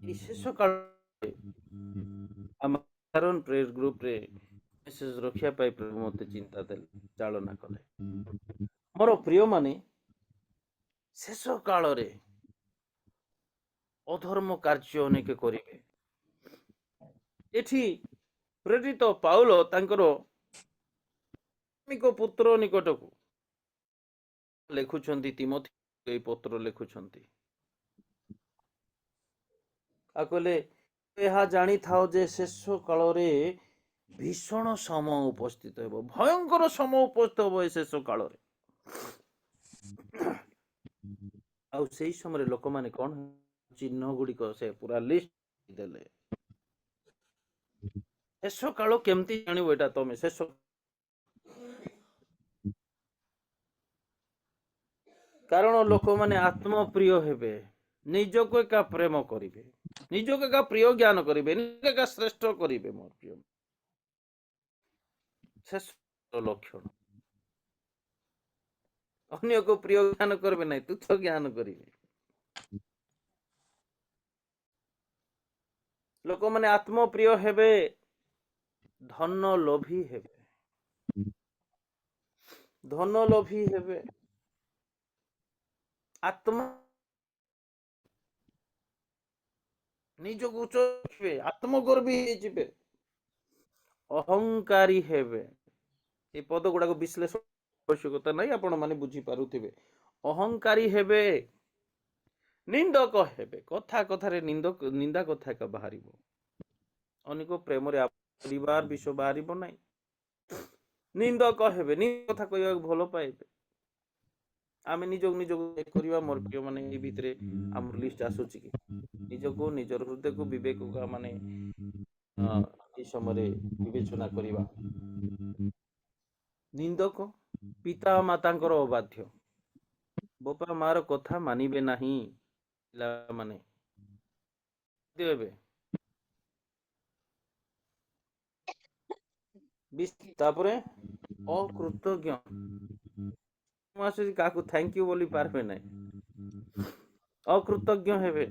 ଏଇ ଶେଷ କାଳରେ ଆମ ପ୍ରେୟର ଗ୍ରୁପରେ ମେସେଜ ରଖିବା ପାଇଁ ପ୍ରଭୁ ମୋତେ ଚିନ୍ତା ଦେଲେ, ଚାଳନା କଲେ। ମୋର ପ୍ରିୟମାନେ, ଶେଷ କାଳରେ ଅଧର୍ମ କାର୍ଯ୍ୟ ଅନେକ କରିବେ। ଏଠି ପ୍ରେରିତ ପାଉଲ ତାଙ୍କର ପୁତ୍ର ନିକଟକୁ ଲେଖୁଛନ୍ତି, ତିମୋଥୀ ଏହି ପତ୍ର ଲେଖୁଛନ୍ତି। ଆଉ କହିଲେ, ଏହା ଜାଣିଥାଅ ଯେ ଶେଷ କାଳରେ ଭୀଷଣ ସମୟ ଉପସ୍ଥିତ ହେବ, ଭୟଙ୍କର ସମୟ ଉପସ୍ଥିତ ହେବ ଏ ଶେଷ କାଳରେ। ଆଉ ସେଇ ସମୟରେ ଲୋକମାନେ କଣ ଚିହ୍ନ ଗୁଡିକ ସେ ପୁରା ଲିଷ୍ଟ ଦେଲେ। ଶେଷ କାଳ କେମିତି ଜାଣିବ ଏଟା ତମେ? ଶେଷ କାରଣ ଲୋକମାନେ ଆତ୍ମପ୍ରିୟ ହେବେ, ନିଜକୁ ଏକା ପ୍ରେମ କରିବେ, ନିଜକୁ ଏକା ପ୍ରିୟ ଜ୍ଞାନ କରିବେ, ନିଜକୁ ଏକା ଶ୍ରେଷ୍ଠ କରିବେ। ମୋର ପ୍ରିୟ, ଶେଷ ଲକ୍ଷଣ। ଅନ୍ୟକୁ ପ୍ରିୟ ଜ୍ଞାନ କରିବେ ନାହିଁ, ତୁଚ୍ଛ ଜ୍ଞାନ କରିବେ। ଲୋକମାନେ ଆତ୍ମପ୍ରିୟ ହେବେ, ଧନ ଲୋଭୀ ହେବେ, ଧନ ଲୋଭୀ ହେବେ, ଆତ୍ମ ନିଜକୁ ଉଚ୍ଚ ରଖିବେ, ଆତ୍ମଗର୍ବି ହେଇଯିବେ, ଅହଙ୍କାରୀ ହେବେ। এই ପଦ ଗୁଡାକ ବିଶ୍ଳେଷଣ ଆବଶ୍ୟକତା ନାହିଁ, ଆପଣ ମାନେ ବୁଝିପାରୁଥିବେ। ଅହଙ୍କାରୀ ହେବେ, ନିନ୍ଦକ ହେବେ, କଥା କଥାରେ ନିନ୍ଦା କଥା ଏକା ବାହାରିବ। ଅନେକ ପ୍ରେମରେ ପରିବାର ବିଷୟ ବାହାରିବ ନାହିଁ। ନିନ୍ଦକ ହେବେ, ନିନ୍ଦକ କଥା କହିବାକୁ ଭଲ ପାଇବେ। ଆମେ ନିଜକୁ କରିବା। ମୋର ପ୍ରିୟ ମାନେ, ଏଇ ଭିତରେ ଆମର ଲିଷ୍ଟ ଆସୁଛି କି ନିଜକୁ, ନିଜର ହୃଦୟକୁ, ବିବେକକୁ ମାନେ এই ସମୟରେ ବିବେଚନା କରିବା। ନିନ୍ଦକ, ପିତା ମାତାଙ୍କର ଅବାଧ୍ୟ, ବାପା ମାର କଥା ମାନିବେ ନାହିଁ ପିଲାମାନେ। ତାପରେ ଅକୃତଜ୍ଞ, କାହାକୁ ଥ୍ୟାଙ୍କ ୟୁ ବୋଲି ପାରବେ ନାହିଁ, ଅକୃତଜ୍ଞ ହେବେ,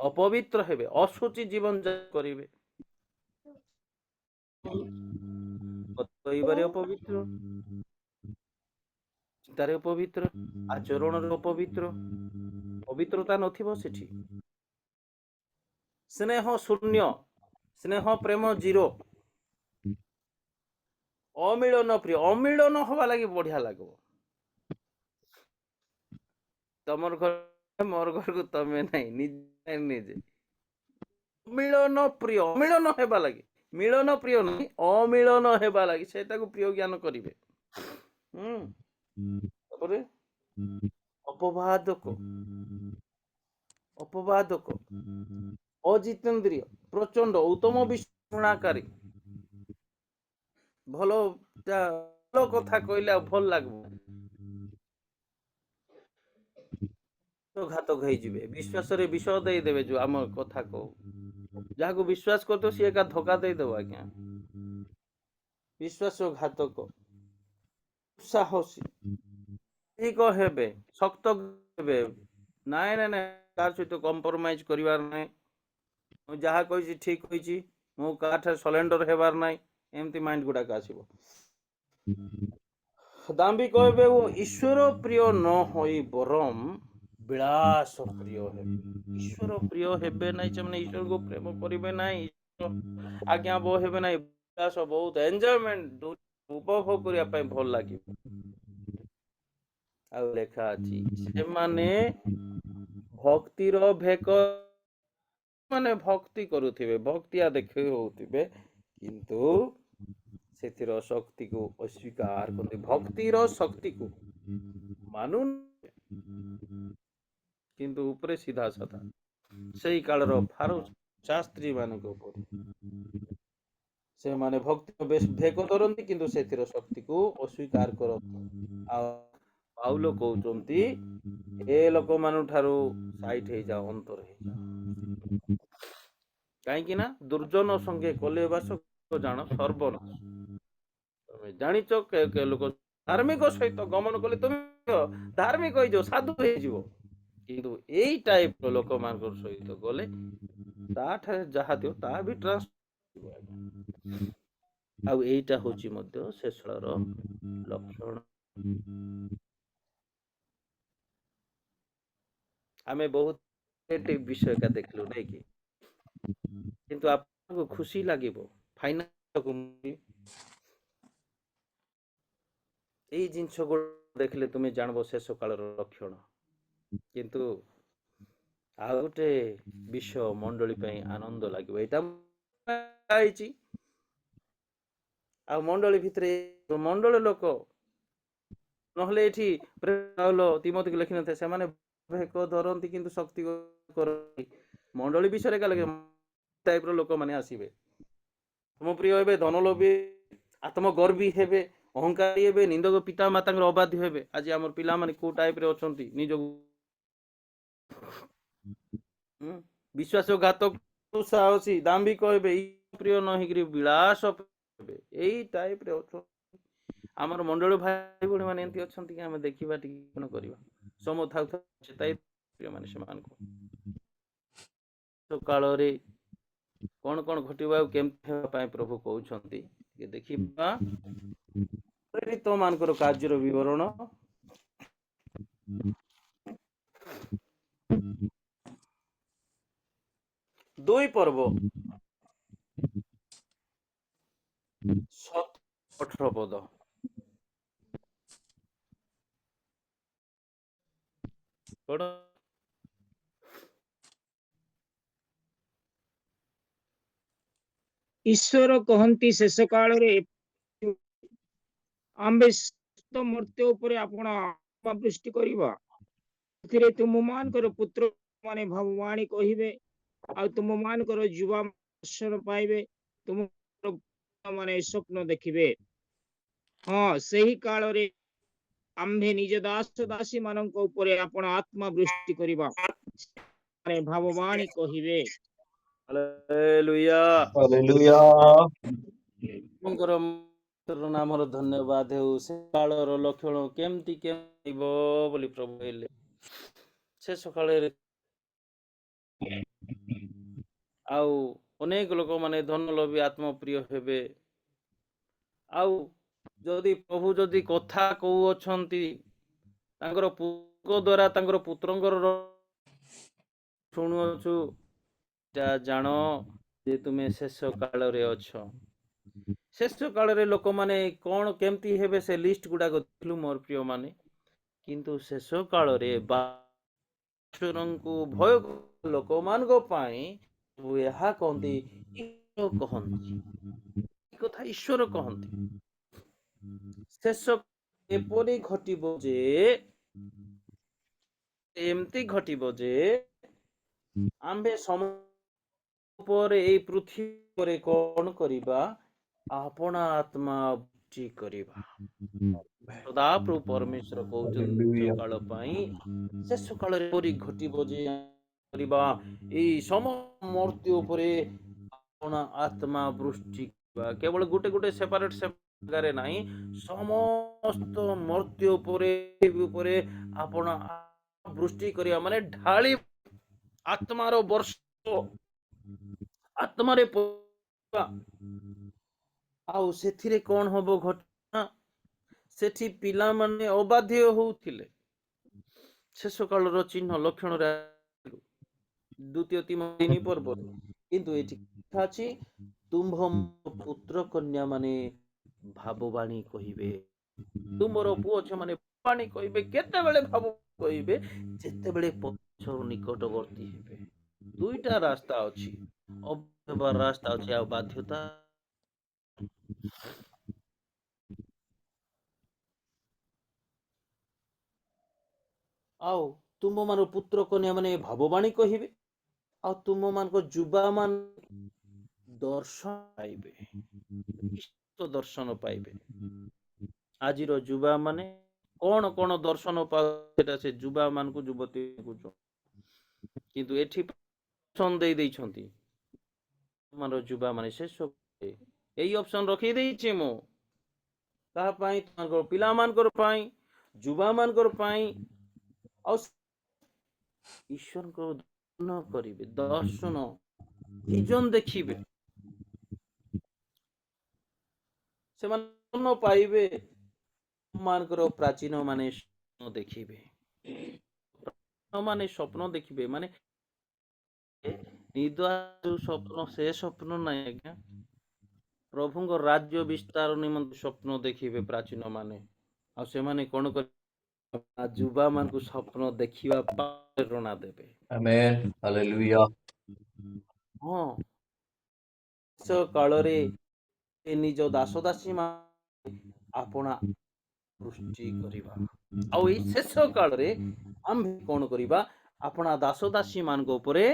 ଅପବିତ୍ର ହେବେ, ଅଶୁଚି ଜୀବନ ଯାପନ କରିବେ, କହିବାରେ ଅପବିତ୍ର, ଚିନ୍ତାରେ ଅପବିତ୍ର, ଆଚରଣରେ ଅପବିତ୍ର, ପବିତ୍ରତା ନଥିବ ସେଠି। ସ୍ନେହ ଶୂନ୍ୟ, ସ୍ନେହ ପ୍ରେମ ଜିରୋ, ଅମିଳନ ପ୍ରିୟ। ଅମିଳନ ହବା ଲାଗି ବଢିଆ ଲାଗିବ। ତମର ଘର ମୋର ଘରକୁ ତମେ ନାହିଁ, ନିଜେ। ଅମିଳନ ପ୍ରିୟ, ଅମିଳନ ହେବା ଲାଗି, ମିଳନ ପ୍ରିୟ ନାହିଁ, ଅମିଳନ ହେବା ଲାଗି ସେଟାକୁ ପ୍ରିୟ ଜ୍ଞାନ କରିବେ। ତାପରେ ଅପବାଦକ, ଅଜିତେନ୍ଦ୍ରିୟ, ପ୍ରଚଣ୍ଡ, ଉତ୍ତମ ବିଶ୍ୱାସୀ, ଭଲ କଥା କହିଲେ ଆଉ ଭଲ ଲାଗିବ, ଘାତକ ହେଇଯିବେ, ବିଶ୍ୱାସରେ ବିଷ ଦେଇଦେବେ। ଯୋଉ ଆମ କଥା କହୁ, ଯାହାକୁ ବିଶ୍ୱାସ କରୁଥିବ ସିଏ ଏକା ଧୋକା ଦେଇଦେବ। ଆଜ୍ଞା, ବିଶ୍ୱାସଘାତକ, ସାହସୀ ହେବେ, ଶକ୍ତ ହେବେ। ନାଇଁ, କାହା ସହିତ କମ୍ପ୍ରମାଇଜ କରିବାର ନାହିଁ। ମୁଁ ଯାହା କହିଛି ଠିକ କହିଛି, ମୁଁ କାହାଠାରେ ସରେଣ୍ଡର ହେବାର ନାହିଁ, ଏମିତି ମାଇଣ୍ଡ ଗୁଡାକ ଆସିବ। ଦାମ୍ଭିକ ହେବେ ଓ ଈଶ୍ୱର ପ୍ରିୟ ନ ହୋଇ ବରଂ ବିଳାସ ପ୍ରିୟ ହେବେ। ଈଶ୍ୱର ପ୍ରିୟ ହେବେ ନାହିଁ, ସେମାନେ ଈଶ୍ୱରକୁ ପ୍ରେମ କରିବେ ନାହିଁ, ଆଜ୍ଞା ବୋ ହେବେ ନାହିଁ। ବିଳାସ, ବହୁତ ଏନ୍ଜୟମେଣ୍ଟ, ଉପଭୋଗ କରିବା ପାଇଁ ଭଲ ଲାଗିବ। ଆଉ ଲେଖା ଅଛି, ସେମାନେ ଭକ୍ତିର ଭେକ, ମାନେ ଭକ୍ତି କରୁଥିବେ, ଭକ୍ତିଆ ଦେଖେଇ ହଉଥିବେ, କିନ୍ତୁ ସେଥିର ଶକ୍ତିକୁ ଅସ୍ୱୀକାର କରନ୍ତି। ଭକ୍ତିର ଶକ୍ତିକୁ ମାନୁ, କିନ୍ତୁ ଉପରେ ସିଧା ସାଧା ସେଇ କାଳର ଫାରୁକ ଶାସ୍ତ୍ରୀ ମାନଙ୍କ ଉପରେ ସେମାନେ ଭକ୍ତି ଭେକ ଧରନ୍ତି, କିନ୍ତୁ ସେଥିର ଶକ୍ତିକୁ ଅସ୍ୱୀକାର କରନ୍ତି। ଆଉ ପାଉଲ କହୁଛନ୍ତି, ଏ ଲୋକମାନଙ୍କ ଠାରୁ ସାଇଟ୍ ହେଇଯାଅ, ଅନ୍ତର ହେଇଯାଅ। କାହିଁକି ନା ଦୁର୍ଜନ ସଙ୍ଗେ କଲେ ବାସ ଜାଣ ସର୍ବନାଶ। ତମେ ଜାଣିଛ କେ ଲୋକ ଧାର୍ମିକ ସହିତ ଗମନ କଲେ ତମେ ଧାର୍ମିକ ହେଇଯିବ, ସାଧୁ ହେଇଯିବ, କିନ୍ତୁ ଏଇ ଟାଇପ ର ଲୋକମାନଙ୍କ ସହିତ ଗଲେ ତାଠାରେ ଯାହା ଥିବ ତାହା ବି ଟ୍ରାନ୍ସଫର। ଆଉ ଏଇଟା ହଉଛି ମଧ୍ୟ ଶେଷର ଲକ୍ଷଣ। ଆମେ ବହୁତ ବିଷୟ ଏକା ଦେଖିଲୁ ନାଇଁ କି, କିନ୍ତୁ ଆପଣଙ୍କୁ ଖୁସି ଲାଗିବ ଫାଇନାଲ ଏଇ ଜିନିଷ ଗୁଡା ଦେଖିଲେ ତୁମେ ଜାଣିବ ଶେଷ କାଳର ଲକ୍ଷଣ। କିନ୍ତୁ ଆଉ ଗୋଟେ ବିଷୟ ମଣ୍ଡଳୀ ପାଇଁ ଆନନ୍ଦ ଲାଗିବ, ଏଇଟା ହେଇଛି। ଆଉ ମଣ୍ଡଳୀ ଭିତରେ ମଣ୍ଡଳୀ ଲୋକ ନହେଲେ ଏଠି ପାଉଲ ତିମୋଥୀକୁ ଲେଖିନଥାଏ, ସେମାନେ ଭେକ ଧରନ୍ତି କିନ୍ତୁ ଶକ୍ତି କରନ୍ତି। ମଣ୍ଡଳୀ ବିଷୟରେ ଟାଇପର ଲୋକମାନେ ଆସିବେ, ତୁମ ପ୍ରିୟ ହେବେ, ଧନଲୋଭୀ, ଆତ୍ମଗର୍ବୀ ହେବେ, ଅହଙ୍କାରୀ ହେବେ, ନିନ୍ଦକ ପିତା ମାତାଙ୍କର ଅବାଧ୍ୟ ହେବେ। ଆଜି ଆମର ପିଲାମାନେ କୋଉ ଟାଇପରେ ଅଛନ୍ତି, ନିଜକୁ ବିଶ୍ୱାସଘାତକ, ସାହସୀ, ଦାମ୍ଭିକ ହେବେ, ପ୍ରିୟ ନହେଇକିରି ବିଳାସ ହେବେ, ଏଇ ଟାଇପରେ ଅଛନ୍ତି। ଆମର ମଣ୍ଡଳ ଭାଇ ଭଉଣୀ ମାନେ ଏମିତି ଅଛନ୍ତି କି ଆମେ ଦେଖିବା ଟିକେ କଣ କରିବା, ସମୟ ଥାଉ ପ୍ରିୟମାନେ ସେମାନଙ୍କୁ କାଳରେ କଣ କଣ ଘଟିବ ଆଉ କେମିତି ହେବା ପାଇଁ ପ୍ରଭୁ କହୁଛନ୍ତି ଟିକେ ଦେଖିବା। ପ୍ରେରିତ ମାନଙ୍କର କାର୍ଯ୍ୟର ବିବରଣ, 2 ପର୍ବ 17-18 ପଦ। କଣ ଈଶ୍ୱର କହନ୍ତି ଶେଷ କାଳରେ ଆମ୍ଭେ ସମସ୍ତ ମର୍ତ୍ତ୍ୟ ଉପରେ ଆପଣ ଆତ୍ମା ବୃଷ୍ଟି କରିବା, ସେଥିରେ ତୁମମାନଙ୍କର ପୁତ୍ର ମାନେ ଭବିଷ୍ୟବାଣୀ କହିବେ, ଆଉ ତୁମମାନଙ୍କର ଯୁବା ଦର୍ଶନ ପାଇବେ, ତୁମମାନେ ସ୍ୱପ୍ନ ଦେଖିବେ। ହଁ, ସେହି କାଳରେ ଆମ୍ଭେ ନିଜ ଦାସ ଦାସୀ ମାନଙ୍କ ଉପରେ ଆପଣ ଆତ୍ମା ବୃଷ୍ଟି କରିବା, ସେମାନେ ଭବିଷ୍ୟବାଣୀ କହିବେ। ହାଲେଲୁୟା। ହାଲେଲୁୟା। ଆପଣଙ୍କର ନାମର ଧନ୍ୟବାଦ ହେଉ। ସେ କାଳର ଲକ୍ଷଣ କେମିତି କେମିବ ବୋଲି ପ୍ରଭୁ କହିଲେ, ସେ ସକାଳରେ ଆଉ ଅନେକ ଲୋକମାନେ ଧନଲୋଭୀ ଆତ୍ମପ୍ରିୟ ହେବେ। ଆଉ ଯଦି ପ୍ରଭୁ ଯଦି କଥା କହୁଅଛନ୍ତି ତାଙ୍କର ପୁତ୍ର ଦ୍ଵାରା, ତାଙ୍କର ପୁତ୍ରଙ୍କର ଶୁଣୁଅଛୁ, ଜାଣ ଯେ ତୁମେ ଶେଷ କାଳରେ ଅଛ। ଶେଷ କାଳରେ ଲୋକମାନେ କଣ କେମିତି ହେବେ ସେ ଲିଷ୍ଟ ଗୁଡାକ ଦେଖିଲୁ ମୋର ପ୍ରିୟ ମାନେ। କିନ୍ତୁ ଶେଷ କାଳରେ ଈଶ୍ୱରଙ୍କୁ ଭୟ ଲୋକମାନଙ୍କ ପାଇଁ ଏହା କହନ୍ତି, ଈଶ୍ୱର କହନ୍ତି, ଏ କଥା ଈଶ୍ୱର କହନ୍ତି। ଶେଷ ଏପରି ଘଟିବ ଯେ, ଏମିତି ଘଟିବ ଯେ ଆମ୍ଭେ ଉପରେ ଏଇ ପୃଥିବୀ ଉପରେ କଣ କରିବା, ଆପଣା ଆତ୍ମା ବୃଷ୍ଟି କରିବା। ସଦାପ୍ରଭୁ ପରମେଶ୍ୱର କହୁଛନ୍ତି କାଳ ପାଇଁ ଶେଷ କାଳରେ ଏପରି ଘଟିବ ଯେ କରିବା ଏଇ ସମସ୍ତ ଉପରେ ଆପଣା ଆତ୍ମା ବୃଷ୍ଟି କରିବା। କେବଳ ଗୋଟେ ଗୋଟେ ସେପାରେଟ ଜାଗାରେ ନାହିଁ, ସମସ୍ତ ମର୍ତ୍ତ୍ୟ ଉପରେ ଆପଣ ବୃଷ୍ଟି କରିବା ମାନେ ଢାଳି ଆତ୍ମାର ବର୍ଷ ଆତ୍ମାରେ। ଆଉ ସେଥିରେ କଣ ହବ ଘଟଣା, ସେଠି ପିଲାମାନେ ଅବାଧ୍ୟ ହଉଥିଲେ। ଶେଷ କାଳର ଚିହ୍ନ ଲକ୍ଷଣରେ 2 ତିମୋଥୀ ପର୍ବ, କିନ୍ତୁ ଏଠି ଅଛି ତୁମ୍ଭ ପୁତ୍ର କନ୍ୟା ମାନେ ଭାବବାଣୀ କହିବେ, ତୁମର ପୁଅ ଝିଅ ମାନେ ବାଣୀ କହିବେ। କେତେବେଳେ ଭାବ କହିବେ, ଯେତେବେଳେ ପଛ ନିକଟବର୍ତ୍ତୀ ହେବେ। 2ଟା ରାସ୍ତା ଅଛି, ଅବାଧ୍ୟ ରାସ୍ତା ଅଛି ଆଉ ବାଧ୍ୟତା। ଆଉ ତୁମ ମାନଙ୍କ ପୁତ୍ର କନ୍ୟା ମାନେ ଭାବବାଣୀ କହିବେ, ଆଉ ତୁମ ମାନଙ୍କ ଯୁବା ମାନେ ଦର୍ଶନ ପାଇବେ, ଦର୍ଶନ ପାଇବେ। ଆଜିର ଯୁବା ମାନେ କଣ କଣ ଦର୍ଶନ ସେଟା ସେ ଯୁବା ମାନଙ୍କୁ ଯୁବତୀ, କିନ୍ତୁ ଏଠି ଅପସନ ଦେଇ ଦେଇଛନ୍ତି ଯୁବା ମାନେ ଶେଷ ଏଇ ଅପସନ ରଖେଇ ଦେଇଛି ମୁଁ କାହା ପାଇଁ, ତାଙ୍କର ପିଲାମାନଙ୍କର ପାଇଁ, ଯୁବା ମାନଙ୍କର ପାଇଁ। ଆଉ ଈଶ୍ୱରଙ୍କ ଦର୍ଶନ କରିବେ, ଦର୍ଶନ ଭିଜନ ଦେଖିବେ, ସେମାନେ ସ୍ୱପ୍ନ ପାଇବେ, ମାନଙ୍କର ପ୍ରାଚୀନ ମାନେ ସ୍ୱପ୍ନ ଦେଖିବେ, ମାନେ ସ୍ୱପ୍ନ ଦେଖିବେ, ମାନେ ନିଦ ଯୋଉ ସ୍ୱପ୍ନ ସେ ସ୍ୱପ୍ନ ନାହିଁ ଆଜ୍ଞା, ପ୍ରଭୁଙ୍କ ରାଜ୍ୟ ବିସ୍ତାର ନିମନ୍ତେ ସ୍ୱପ୍ନ ଦେଖିବେ ପ୍ରାଚୀନ ମାନେ। ଆଉ ସେମାନେ କଣ କରିବେ, ଯୁବା ମାନଙ୍କୁ ସ୍ୱପ୍ନ ଦେଖିବା ପାଇଁ ପ୍ରେରଣା ଦେବେ। Amen. Hallelujah. ହଁ, ଶେଷ କାଳରେ ଏ ନିଜ ଦାସ ଦାସୀ ଆପଣା ସୃଷ୍ଟି କରିବା। ଆଉ ଏଇ ଶେଷ କାଳରେ ଆମେ କଣ କରିବା, ଆପଣା ଦାସ ଦାସୀ ମାନଙ୍କ ଉପରେ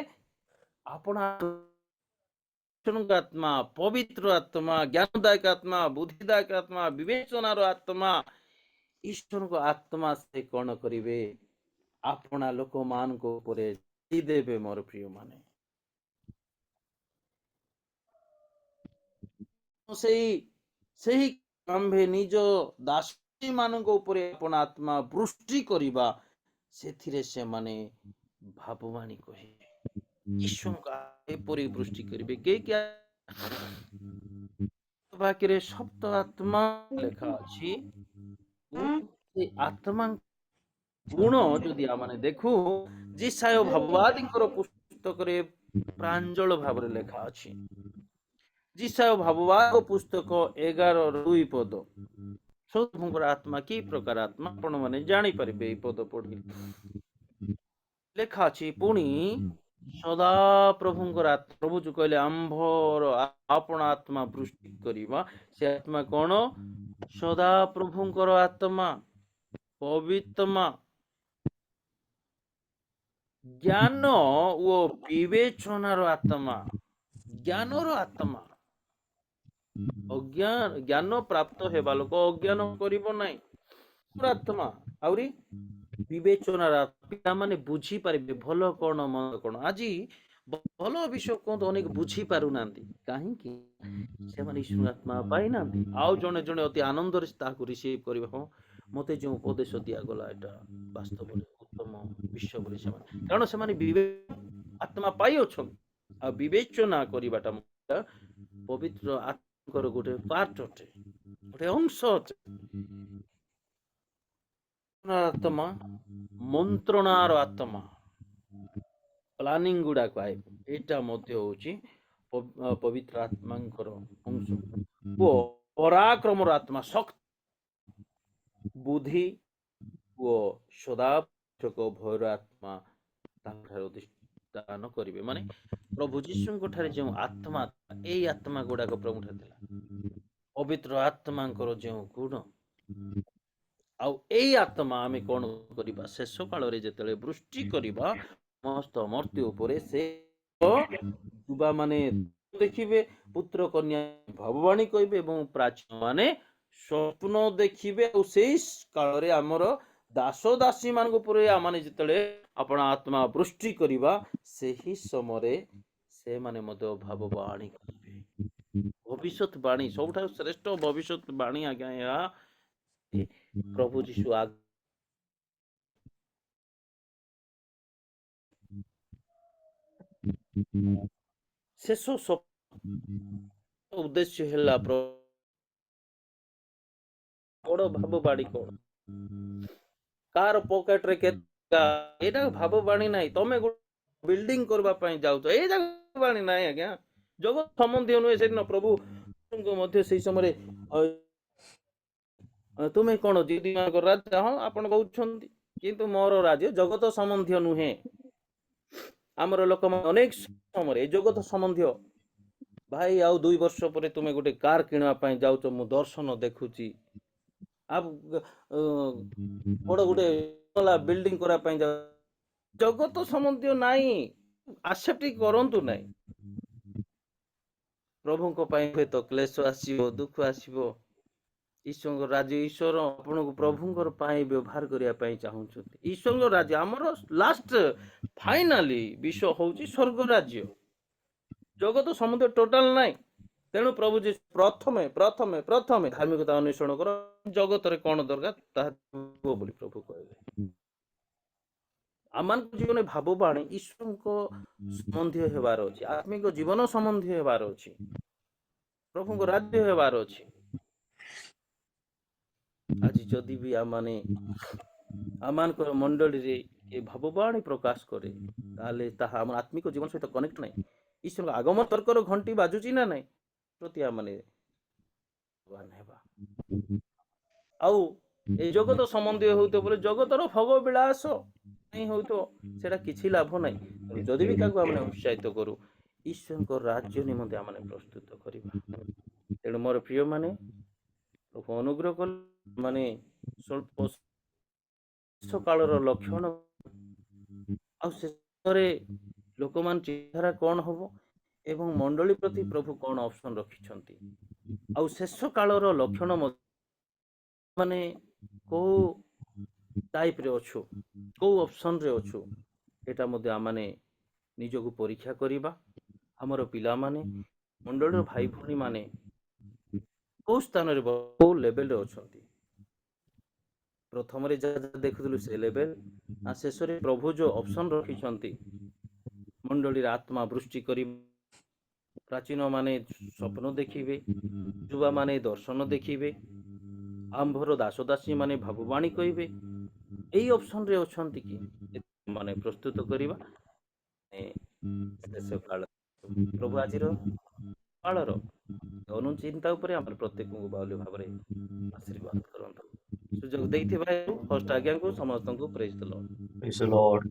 ଆପଣା ଆତ୍ମା, ପବିତ୍ର ଆତ୍ମା, ଜ୍ଞାନଦାୟକ ଆତ୍ମା, ବୁଦ୍ଧିଦାୟକ ଆତ୍ମା, ବିବେଚନାର ଆତ୍ମା, ଈଶ୍ୱରଙ୍କ ଆତ୍ମା ସେ କଣ କରିବେ, ଆପଣା ଲୋକମାନଙ୍କ ଉପରେ ଦେବେ। ମୋର ପ୍ରିୟ ମାନେ, ସେହି ଆମ୍ଭେ ନିଜ ଦାସୀ ମାନଙ୍କ ଉପରେ ଆପଣ ଆତ୍ମା ବୃଷ୍ଟି କରିବା, ସେଥିରେ ସେମାନେ ଭାବବାଣୀ କହିବେ, ଈଶ୍ୱରଙ୍କ ଏପରି ବୃଷ୍ଟି କରିବେ। ବାକ୍ୟରେ ସପ୍ତ ଆତ୍ମା ଲେଖା ଅଛି। ସେ ଆତ୍ମା ଗୁଣ ଯଦି ଆମେ ଦେଖୁ, ଯିଶାୟ ଭାବବାଦୀଙ୍କର ପୁସ୍ତକରେ ପ୍ରାଞ୍ଜଳ ଭାବରେ ଲେଖା ଅଛି। ଯିଶାୟ ଭାବବାଦ ପୁସ୍ତକ 11:2 ପଦ। ପ୍ରଭୁଙ୍କର ଆତ୍ମା କି ପ୍ରକାର ଆତ୍ମା ଆପଣ ମାନେ ଜାଣିପାରିବେ ଏଇ ପଦ ପଢି। ଲେଖା ଅଛି, ପୁଣି ସଦା ପ୍ରଭୁଙ୍କର ଆତ୍ମା, ପ୍ରଭୁ ଯୋଉ କହିଲେ ଆମ୍ଭର ଆପଣ ଆତ୍ମା ବୃଷ୍ଟି କରିବା, ସେ ଆତ୍ମା କଣ, ସଦା ପ୍ରଭୁଙ୍କର ଆତ୍ମା, ପବିତ୍ରମା, ଜ୍ଞାନ ଓ ବିବେଚନାର ଆତ୍ମା, ଜ୍ଞାନର ଆତ୍ମା। ଜ୍ଞାନ ପ୍ରାପ୍ତ ହେବା ଲୋକ ଅଜ୍ଞାନ କରିବ ନାହିଁ, ଆତ୍ମା। ଆହୁରି ବିବେଚନାର ପିଲାମାନେ ବୁଝିପାରିବେ ଭଲ କଣ ମନ୍ଦ କଣ। ଆଜି ଭଲ ବିଷୟ କୁହନ୍ତୁ ଅନେକ ବୁଝି ପାରୁନାହାନ୍ତି, କାହିଁକି, ସେମାନେ ଈଶ୍ୱର ଆତ୍ମା ପାଇନାହାନ୍ତି। ଆଉ ଜଣେ ଜଣେ ଅତି ଆନନ୍ଦରେ ତାହାକୁ ରିସିଭ କରିବେ, ହଁ ମତେ ଯେଉଁ ଉପଦେଶ ଦିଆଗଲା ଏଟା ବାସ୍ତବରେ ଉତ୍ତମ ବିଷୟ ବୋଲି ସେମାନେ, କାରଣ ସେମାନେ ଆତ୍ମା ପାଇ ଅଛନ୍ତି। ଆଉ ବିବେଚନା କରିବାଟା ପବିତ୍ର ଆତ୍ମାଙ୍କର ଗୋଟେ ପାର୍ଟ ଅଟେ, ଗୋଟେ ଅଂଶ ଅଟେ। ଆତ୍ମା ମନ୍ତ୍ରଣାର ଆତ୍ମା, ପ୍ଲାନିଂ ଗୁଡାକ ଆଇବ, ଏଇଟା ମଧ୍ୟ ହଉଛି ପବିତ୍ର ଆତ୍ମାଙ୍କର ଅଂଶ। ଓ ପରାକ୍ରମର ଆତ୍ମା, ଶକ୍ତି, ବୁଦ୍ଧି ଓ ସଦାପ୍ରଭୁଙ୍କ ଭୟର ଆତ୍ମା ତାଙ୍କଠାରେ ଅଧିଷ୍ଠାନ କରିବେ। ମାନେ ପ୍ରଭୁ ଯୀଶୁଙ୍କ ଠାରେ ଯେଉଁ ଆତ୍ମା, ଏଇ ଆତ୍ମା ଗୁଡାକ ପ୍ରଭୁଠାରେ ଥିଲା, ପବିତ୍ର ଆତ୍ମାଙ୍କର ଯେଉଁ ଗୁଣ, ଆଉ ଏଇ ଆତ୍ମା ଆମେ କଣ କରିବା, ଶେଷ କାଳରେ ଯେତେବେଳେ ବୃଷ୍ଟି କରିବା ସମସ୍ତ ମର୍ତ୍ତ୍ୟ ଉପରେ, ସେ ଯୁବା ମାନେ ଦେଖିବେ, ପୁତ୍ର କନ୍ୟା ଭଗବାଣୀ କହିବେ, ଏବଂ ପ୍ରାଚୀନ ମାନେ ସ୍ୱପ୍ନ ଦେଖିବେ। ଆଉ ସେଇ କାଳରେ ଆମର ଦାସ ଦାସୀ ମାନଙ୍କ ଉପରେ ଆମେ ଯେତେବେଳେ ଆପଣ ଆତ୍ମା ବୃଷ୍ଟି କରିବା, ସେହି ସମୟରେ ସେମାନେ ମଧ୍ୟ ଭାବବାଣୀ କରିବେ। ଭବିଷ୍ୟତ ବାଣୀ, ସବୁଠାରୁ ଶ୍ରେଷ୍ଠ ଭବିଷ୍ୟତ ବାଣୀ ଆଜ୍ଞା ଏହା, ପ୍ରଭୁ ଯୀଶୁ ଶେଷ ଉଦ୍ଦେଶ୍ୟ ହେଲା ବଡ ଭାବବାଣୀ କଣ, କାର ପକେଟ ରେ କେତେ, ଏଇଟା ଭାବବାଣୀ ନାହିଁ। ତମେ ଗୋଟେ ବିଲ୍ଡିଂ କରିବା ପାଇଁ ଯାଉଛ, ଏଇ ବାଣୀ ନାହିଁ ଆଜ୍ଞା, ଜଗତ ସମ୍ବନ୍ଧୀୟ ନୁହେଁ। ସେଦିନ ପ୍ରଭୁ ମଧ୍ୟ ସେଇ ସମୟରେ ତୁମେ କଣ ମାନଙ୍କ ରାଜା, ହଁ ଆପଣ କହୁଛନ୍ତି, କିନ୍ତୁ ମୋର ରାଜ୍ୟ ଜଗତ ସମ୍ବନ୍ଧୀୟ ନୁହେଁ। ଆମର ଲୋକମାନେ ଅନେକ ସମୟରେ ଏ ଜଗତ ସମ୍ବନ୍ଧୀୟ, ଭାଇ ଆଉ 2 ବର୍ଷ ପରେ ତୁମେ ଗୋଟେ କାର କିଣିବା ପାଇଁ ଯାଉଛ, ମୁଁ ଦର୍ଶନ ଦେଖୁଛି, ବଡ ଗୋଟେ ବିଲ୍ଡିଂ କରିବା ପାଇଁ ଯାଉ, ଜଗତ ସମ୍ବନ୍ଧୀୟ ନାହିଁ, ଆକ୍ସେପ୍ଟ କରନ୍ତୁ ନାହିଁ। ପ୍ରଭୁଙ୍କ ପାଇଁ ହୁଏତ କ୍ଲେଶ ଆସିବ, ଦୁଃଖ ଆସିବ, ଈଶ୍ୱରଙ୍କ ରାଜ୍ୟ, ଈଶ୍ୱର ଆପଣଙ୍କୁ ପ୍ରଭୁଙ୍କର ପାଇଁ ବ୍ୟବହାର କରିବା ପାଇଁ ଚାହୁଁଛନ୍ତି। ଈଶ୍ୱରଙ୍କ ରାଜ୍ୟ ଆମର ଲାଷ୍ଟ ଫାଇନାଲି ବିଷୟ ହଉଛି ସ୍ୱର୍ଗ ରାଜ୍ୟ, ଜଗତ ସମ୍ବନ୍ଧ ଟୋଟାଲ ନାହିଁ। ତେଣୁ ପ୍ରଭୁ ଯେ ପ୍ରଥମେ ଧାର୍ମିକତା ଅନ୍ୱେଷଣ କର, ଜଗତରେ କଣ ଦରକାର ତାହା ବୋଲି ପ୍ରଭୁ କହିଲେ। ଆମମାନଙ୍କ ଜୀବନରେ ଭାବବାଣୀ ଈଶ୍ୱରଙ୍କ ସମ୍ବନ୍ଧୀୟ ହେବାର ଅଛି, ଆତ୍ମିକ ଜୀବନ ସମ୍ବନ୍ଧୀୟ ହେବାର ଅଛି, ପ୍ରଭୁଙ୍କ ରାଜ୍ୟ ହେବାର ଅଛି। ଆଜି ଯଦି ବି ଆମମାନଙ୍କର ମଣ୍ଡଳୀରେ ଏ ଭାବବାଣୀ ପ୍ରକାଶ କରେ, ତାହେଲେ ତାହା ଆମ ଆତ୍ମିକ ଜୀବନ ସହିତ କନେକ୍ଟ ନାହିଁ। ଈଶ୍ୱରଙ୍କ ଆଗମନ ତର୍କର ଘଣ୍ଟି ବାଜୁଛି ନା ନାହିଁ ପ୍ରତି ଆମମାନେ ହେବା। ଆଉ ଏଇ ଜଗତ ସମ୍ବନ୍ଧୀୟ ହେଉଥିବ ବୋଲେ ଜଗତର ଭୋଗ ବିଳାସ ନାହିଁ ହେଉଥିବ, ସେଇଟା କିଛି ଲାଭ ନାହିଁ। ଯଦି ବି କାହାକୁ ଆମେ ଉତ୍ସାହିତ କରୁ, ଈଶ୍ୱରଙ୍କ ରାଜ୍ୟ ନିମନ୍ତେ ଆମେ ପ୍ରସ୍ତୁତ କରିବା। ତେଣୁ ମୋର ପ୍ରିୟ ମାନେ, ଲୋକ ଅନୁଗ୍ରହ କଲେ ମାନେ ସ୍ୱଳ୍ପ କାଳର ଲକ୍ଷଣ ଆଉ ଶେଷରେ ଲୋକମାନ ଚିନ୍ତାଧାରା କ'ଣ ହବ ଏବଂ ମଣ୍ଡଳୀ ପ୍ରତି ପ୍ରଭୁ କ'ଣ ଅପସନ୍ ରଖିଛନ୍ତି, ଆଉ ଶେଷ କାଳର ଲକ୍ଷଣ ମାନେ କୋଉ ଟାଇପ୍ରେ ଅଛୁ, କୋଉ ଅପସନ୍ରେ ଅଛୁ, ଏଇଟା ମଧ୍ୟ ଆମେ ନିଜକୁ ପରୀକ୍ଷା କରିବା। ଆମର ପିଲାମାନେ, ମଣ୍ଡଳୀର ଭାଇ ଭଉଣୀମାନେ କୋଉ ସ୍ଥାନରେ କୋଉ ଲେଭେଲରେ ଅଛନ୍ତି, ପ୍ରଥମରେ ଯାହା ଦେଖୁଥିଲୁ ସେ ଲେଭେଲ, ନା ଶେଷରେ ପ୍ରଭୁ ଯୋଉ ଅପସନ୍ ରଖିଛନ୍ତି ମଣ୍ଡଳୀରେ ଆତ୍ମା ବୃଷ୍ଟି କରି, ପ୍ରାଚୀନ ମାନେ ସ୍ୱପ୍ନ ଦେଖିବେ, ଯୁବାମାନେ ଦର୍ଶନ ଦେଖିବେ, ଆମ୍ଭର ଦାସ ଦାସୀ ମାନେ ଭାବବାଣୀ କହିବେ, ଏଇ ଅପସନ୍ରେ ଅଛନ୍ତି କି ମାନେ ପ୍ରସ୍ତୁତ କରିବା ଶେଷ କାଳ। ପ୍ରଭୁ ଆଜିର କାଳର ଅନୁଚିନ୍ତା ଉପରେ ଆମର ପ୍ରତ୍ୟେକଙ୍କୁ ବାହୁଲ୍ୟ ଭାବରେ ଆଶୀର୍ବାଦ କରନ୍ତୁ। ସୁଯୋଗ ଦେଇଥିବା ଫାଷ୍ଟ ଆଜ୍ଞାଙ୍କୁ ସମସ୍ତଙ୍କୁ ପ୍ରେଜ୍ ଦ ଲର୍ଡ। Praise the Lord.